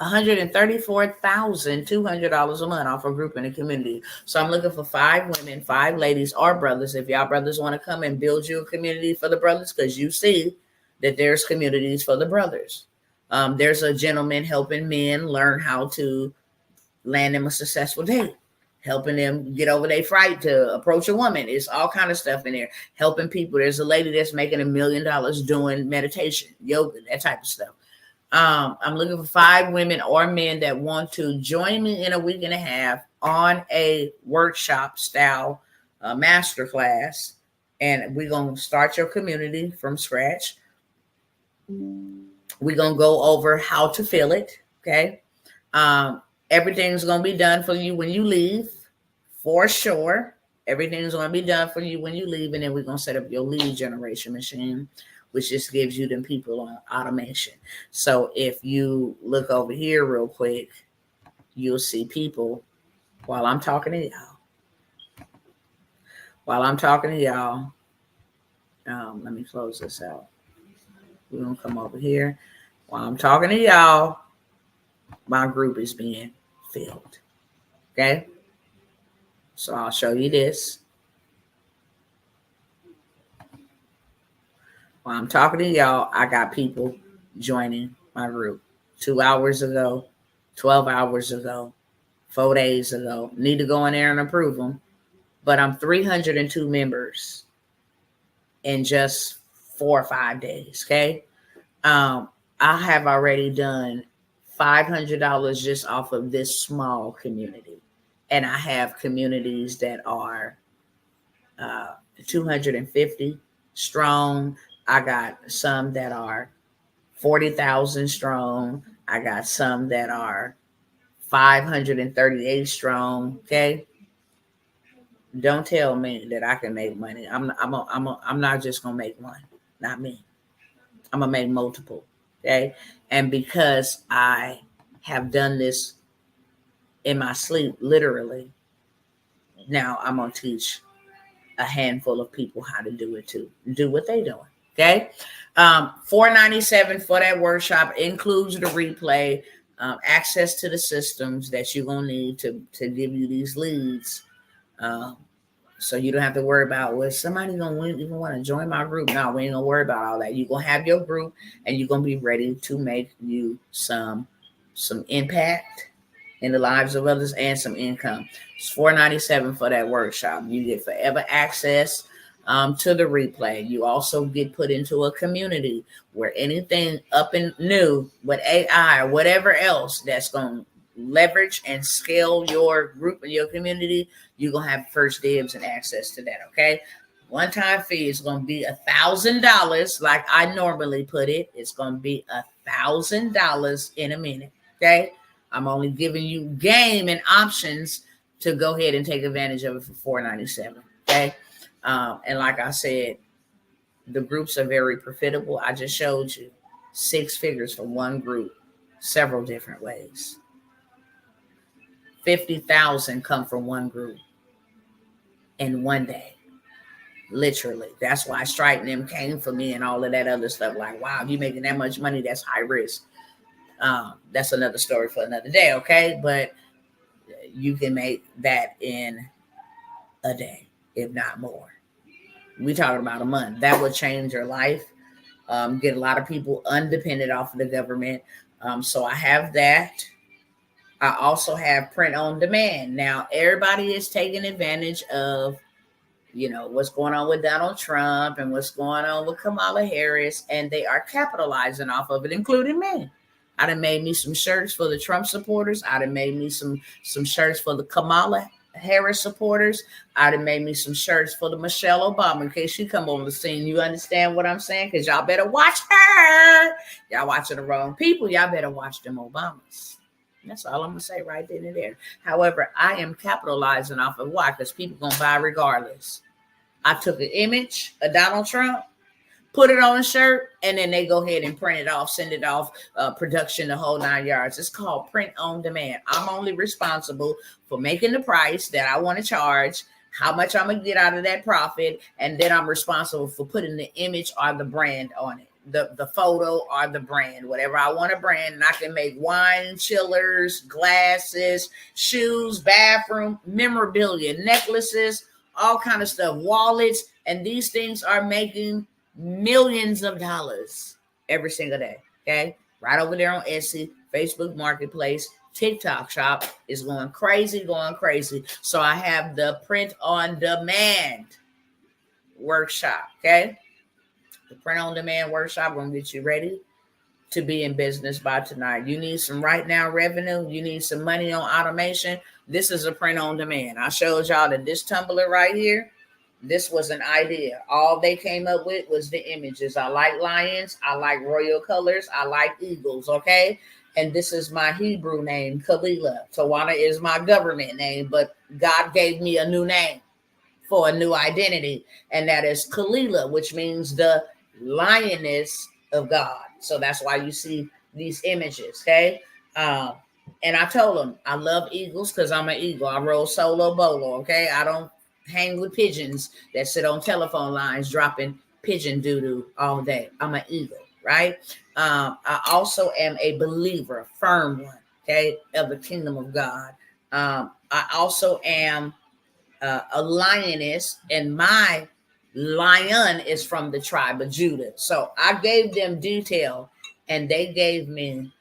$134,200 a month off a group in the community. So I'm looking for 5 women, 5 ladies or brothers. If y'all brothers want to come and build you a community for the brothers, because you see that there's communities for the brothers. There's a gentleman helping men learn how to land them a successful date, helping them get over their fright to approach a woman. It's all kind of stuff in there. Helping people. There's a lady that's making $1 million doing meditation, yoga, that type of stuff. I'm looking for 5 women or men that want to join me in a week and a half on a workshop style masterclass. And we're going to start your community from scratch. We're going to go over how to fill it. Okay. Everything's going to be done for you when you leave, for sure. Everything's going to be done for you when you leave. And then we're going to set up your lead generation machine, which just gives you them people on automation. So if you look over here real quick, you'll see people while I'm talking to y'all. Let me close this out. We're going to come over here. While I'm talking to y'all, my group is being filled. Okay? So I'll show you this. While I'm talking to y'all, I got people joining my group 2 hours ago, 12 hours ago, 4 days ago. Need to go in there and approve them. But I'm 302 members. in just 4 or 5 days. Okay. I have already done $500 just off of this small community. And I have communities that are 250 strong. I got some that are 40,000 strong. I got some that are 538 strong. Okay. Don't tell me that I can make money. I'm not just going to make one. Not me. I'm going to make multiple. Okay. And because I have done this in my sleep, literally, now I'm going to teach a handful of people how to do it too. Do what they're doing. Okay. $497 for that workshop includes the replay, access to the systems that you're going to need to give you these leads. So you don't have to worry about, well, somebody gonna even want to join my group. No, we ain't gonna worry about all that. You're gonna have your group and you're gonna be ready to make you some impact in the lives of others and some income. It's $497 for that workshop. You get forever access to the replay. You also get put into a community where anything up and new with AI or whatever else that's going to leverage and scale your group and your community, you're going to have first dibs and access to that. Okay. One-time fee is going to be $1,000. Like I normally put it, it's going to be $1,000 in a minute. Okay. I'm only giving you game and options to go ahead and take advantage of it for $497. Okay. And like I said, the groups are very profitable. I just showed you 6 figures for one group, several different ways. 50,000 come from one group in one day. Literally. That's why Stripe and them came for me and all of that other stuff. Like, wow, if you're making that much money, that's high risk. That's another story for another day. Okay. But you can make that in a day, if not more. We talking about a month. That would change your life. Get a lot of people undependent off of the government. So I have that. I also have print on demand. Now, everybody is taking advantage of, what's going on with Donald Trump and what's going on with Kamala Harris, and they are capitalizing off of it, including me. I done made me some shirts for the Trump supporters. I done made me some shirts for the Kamala Harris supporters. I done made me some shirts for the Michelle Obama in case she come on the scene. You understand what I'm saying? Because y'all better watch her. Y'all watching the wrong people. Y'all better watch them Obamas. That's all I'm going to say right then and there. However, I am capitalizing off of why? Because people going to buy regardless. I took an image of Donald Trump, put it on a shirt, and then they go ahead and print it off, send it off, production, the whole 9 yards. It's called print on demand. I'm only responsible for making the price that I want to charge, how much I'm going to get out of that profit, and then I'm responsible for putting the image or the brand on it. The photo or the brand, whatever I want to brand. And I can make wine chillers, glasses, shoes, bathroom, memorabilia, necklaces, all kind of stuff, wallets. And these things are making millions of dollars every single day. Okay. Right over there on Etsy, Facebook Marketplace, TikTok shop is going crazy. So I have the print on demand workshop. Okay. The print on demand workshop going to get you ready to be in business by tonight. You need some right now revenue. You need some money on automation. This is a print on demand. I showed y'all that this tumbler right here, this was an idea. All they came up with was the images. I like lions. I like royal colors. I like eagles. Okay. And this is my Hebrew name, Kalila. Tawana is my government name, but God gave me a new name for a new identity. And that is Kalila, which means the lioness of God. So that's why you see these images. Okay. And I told them I love eagles because I'm an eagle. I roll solo bolo. Okay. I don't hang with pigeons that sit on telephone lines dropping pigeon doo-doo all day. I'm an eagle, right? I also am a believer, a firm one, okay, of the kingdom of God. I also am a lioness, and my lion is from the tribe of Judah. So I gave them detail, and they gave me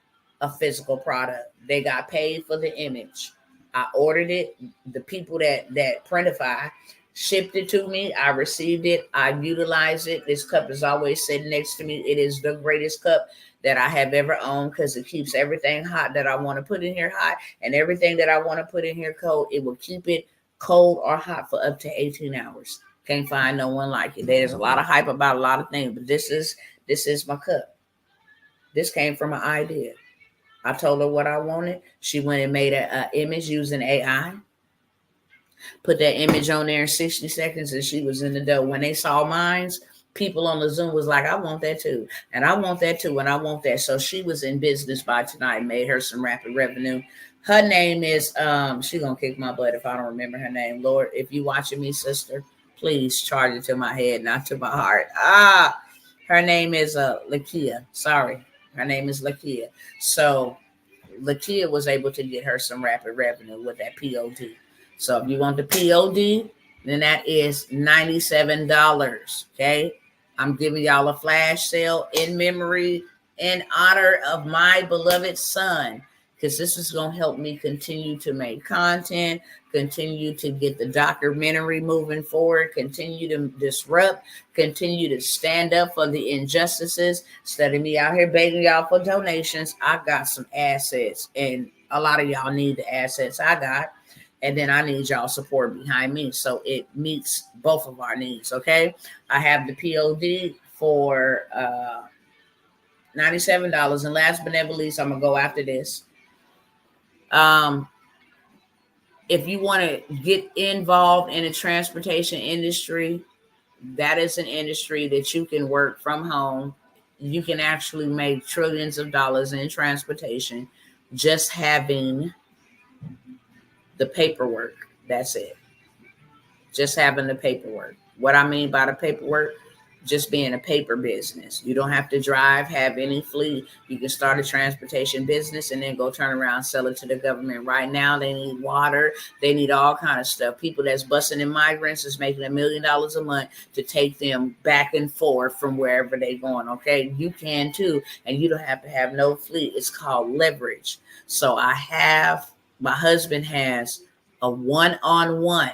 a physical product. They got paid for the image. I ordered it. The people that printify, shipped it to me. I received it. I utilized it. This cup is always sitting next to me. It is the greatest cup that I have ever owned because it keeps everything hot that I want to put in here hot, and everything that I want to put in here cold. It will keep it cold or hot for up to 18 hours. Can't find no one like it. There's a lot of hype about a lot of things, but this is my cup. This came from an idea. I told her what I wanted. She went and made an image using AI. Put that image on there in 60 seconds, and she was in the dough. When they saw mines, people on the Zoom was like, I want that too. And I want that too. And I want that. So she was in business by tonight, made her some rapid revenue. Her name is, she's going to kick my butt if I don't remember her name. Lord, if you watching me, sister, please charge it to my head, not to my heart. Her name is Lakia. Sorry. Her name is Lakia. So Lakia was able to get her some rapid revenue with that POD. So if you want the POD, then that is $97. Okay. I'm giving y'all a flash sale in memory, in honor of my beloved son, because this is going to help me continue to make content, continue to get the documentary moving forward, continue to disrupt, continue to stand up for the injustices. Instead of me out here begging y'all for donations, I got some assets, and a lot of y'all need the assets I got. And then I need y'all support behind me. So it meets both of our needs, okay? I have the POD for $97. And last but never least, I'm going to go after this. If you want to get involved in the transportation industry, that is an industry that you can work from home. You can actually make trillions of dollars in transportation just having the paperwork. That's it. Just having the paperwork. What I mean by the paperwork, just being a paper business. You don't have to drive, have any fleet. You can start a transportation business and then go turn around, sell it to the government. Right now, they need water. They need all kind of stuff. People that's busing in migrants is making $1 million a month to take them back and forth from wherever they're going. Okay, you can too, and you don't have to have no fleet. It's called leverage. So my husband has a one-on-one.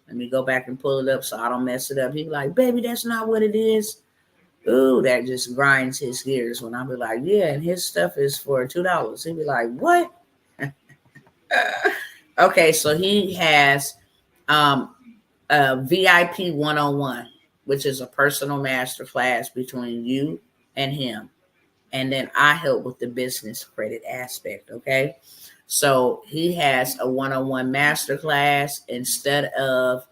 Let me go back and pull it up so I don't mess it up. He's like, baby, that's not what it is. Ooh, that just grinds his gears when I be like, yeah, and his stuff is for $2. He'd be like, what? Okay, so he has a VIP one-on-one, which is a personal master class between you and him. And then I help with the business credit aspect, okay? So he has a one-on-one masterclass. Instead of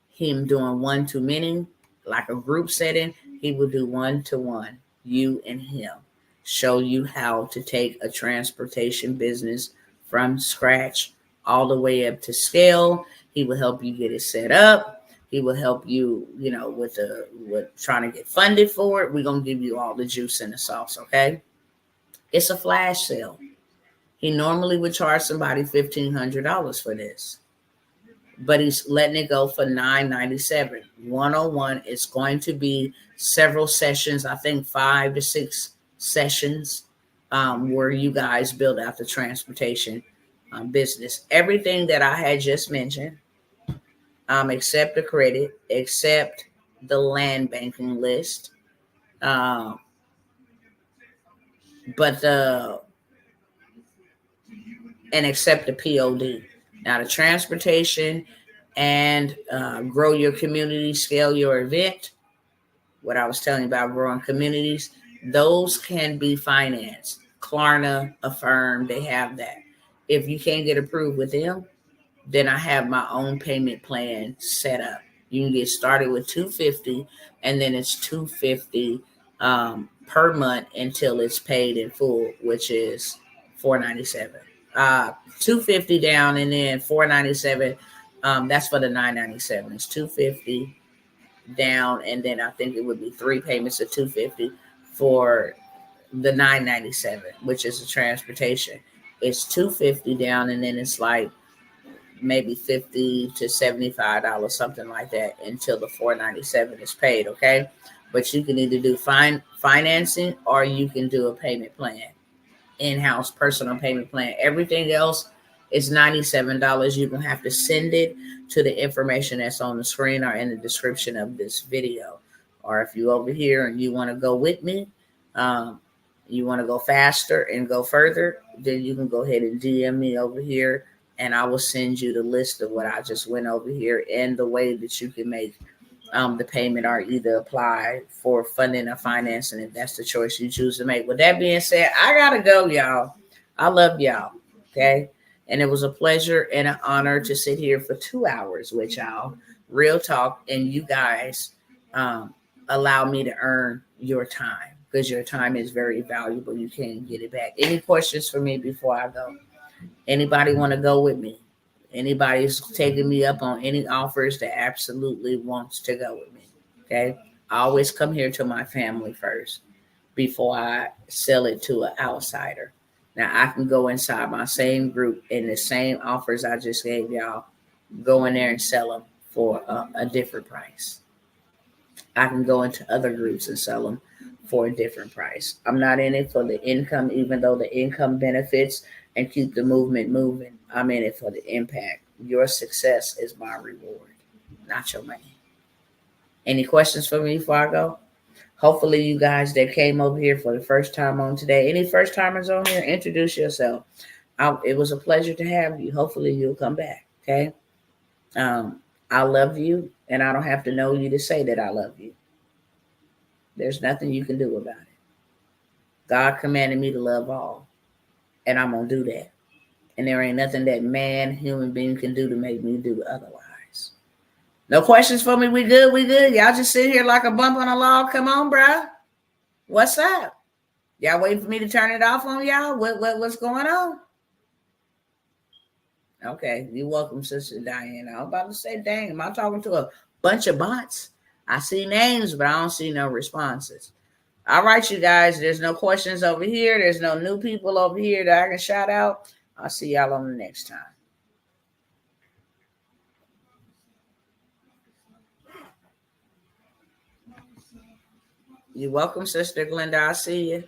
him doing one-to-many, like a group setting, he will do one-to-one, you and him. Show you how to take a transportation business from scratch all the way up to scale. He will help you get it set up. He will help you, with trying to get funded for it. We're going to give you all the juice and the sauce, okay? It's a flash sale. He normally would charge somebody $1,500 for this, but he's letting it go for $997. One-on-one. It's going to be several sessions, I think 5 to 6 sessions, where you guys build out the transportation business. Everything that I had just mentioned, except the credit, except the land banking list, and accept the POD. Now, the transportation and grow your community, scale your event, what I was telling you about growing communities, those can be financed. Klarna, Affirm, they have that. If you can't get approved with them, then I have my own payment plan set up. You can get started with $250, and then it's $250 per month until it's paid in full, which is $497. $250 down, and then $497. That's for the $997. It's $250 down, and then I think it would be 3 payments of $250 for the $997, which is the transportation. It's $250 down, and then it's like maybe $50 to $75, something like that, until the $497 is paid. Okay, but you can either do financing or you can do a payment plan. In-house personal payment plan. Everything else It's $97. You're going to have to send it to the information that's on the screen or in the description of this video. Or if you're over here and you want to go with me, you want to go faster and go further, then you can go ahead and DM me over here, and I will send you the list of what I just went over here and the way that you can make the payment or either apply for funding or financing if that's the choice you choose to make. With that being said, I gotta go, y'all. I love y'all. Okay. And it was a pleasure and an honor to sit here for 2 hours with y'all. Real talk. And you guys allow me to earn your time, because your time is very valuable. You can't get it back. Any questions for me before I go? Anybody want to go with me? Anybody's taking me up on any offers that absolutely wants to go with me? Okay. I always come here to my family first before I sell it to an outsider. Now I can go inside my same group and the same offers I just gave y'all, go in there and sell them for a different price. I can go into other groups and sell them for a different price. I'm not in it for the income, even though the income benefits and keep the movement moving. I'm in it for the impact. Your success is my reward, not your money. Any questions for me before I go? Hopefully you guys that came over here for the first time on today, any first timers on here, introduce yourself. It was a pleasure to have you. Hopefully you'll come back. Okay. I love you, and I don't have to know you to say that I love you. There's nothing you can do about it. God commanded me to love all, and I'm going to do that. And there ain't nothing that man, human being can do to make me do otherwise. No questions for me? We good? We good? Y'all just sit here like a bump on a log? Come on, bro. What's up? Y'all waiting for me to turn it off on y'all? What's going on? Okay, you're welcome, Sister Diana. I was about to say, dang, am I talking to a bunch of bots? I see names, but I don't see no responses. All right, you guys, there's no questions over here. There's no new people over here that I can shout out. I'll see y'all on the next time. You're welcome, Sister Glenda. I'll see you.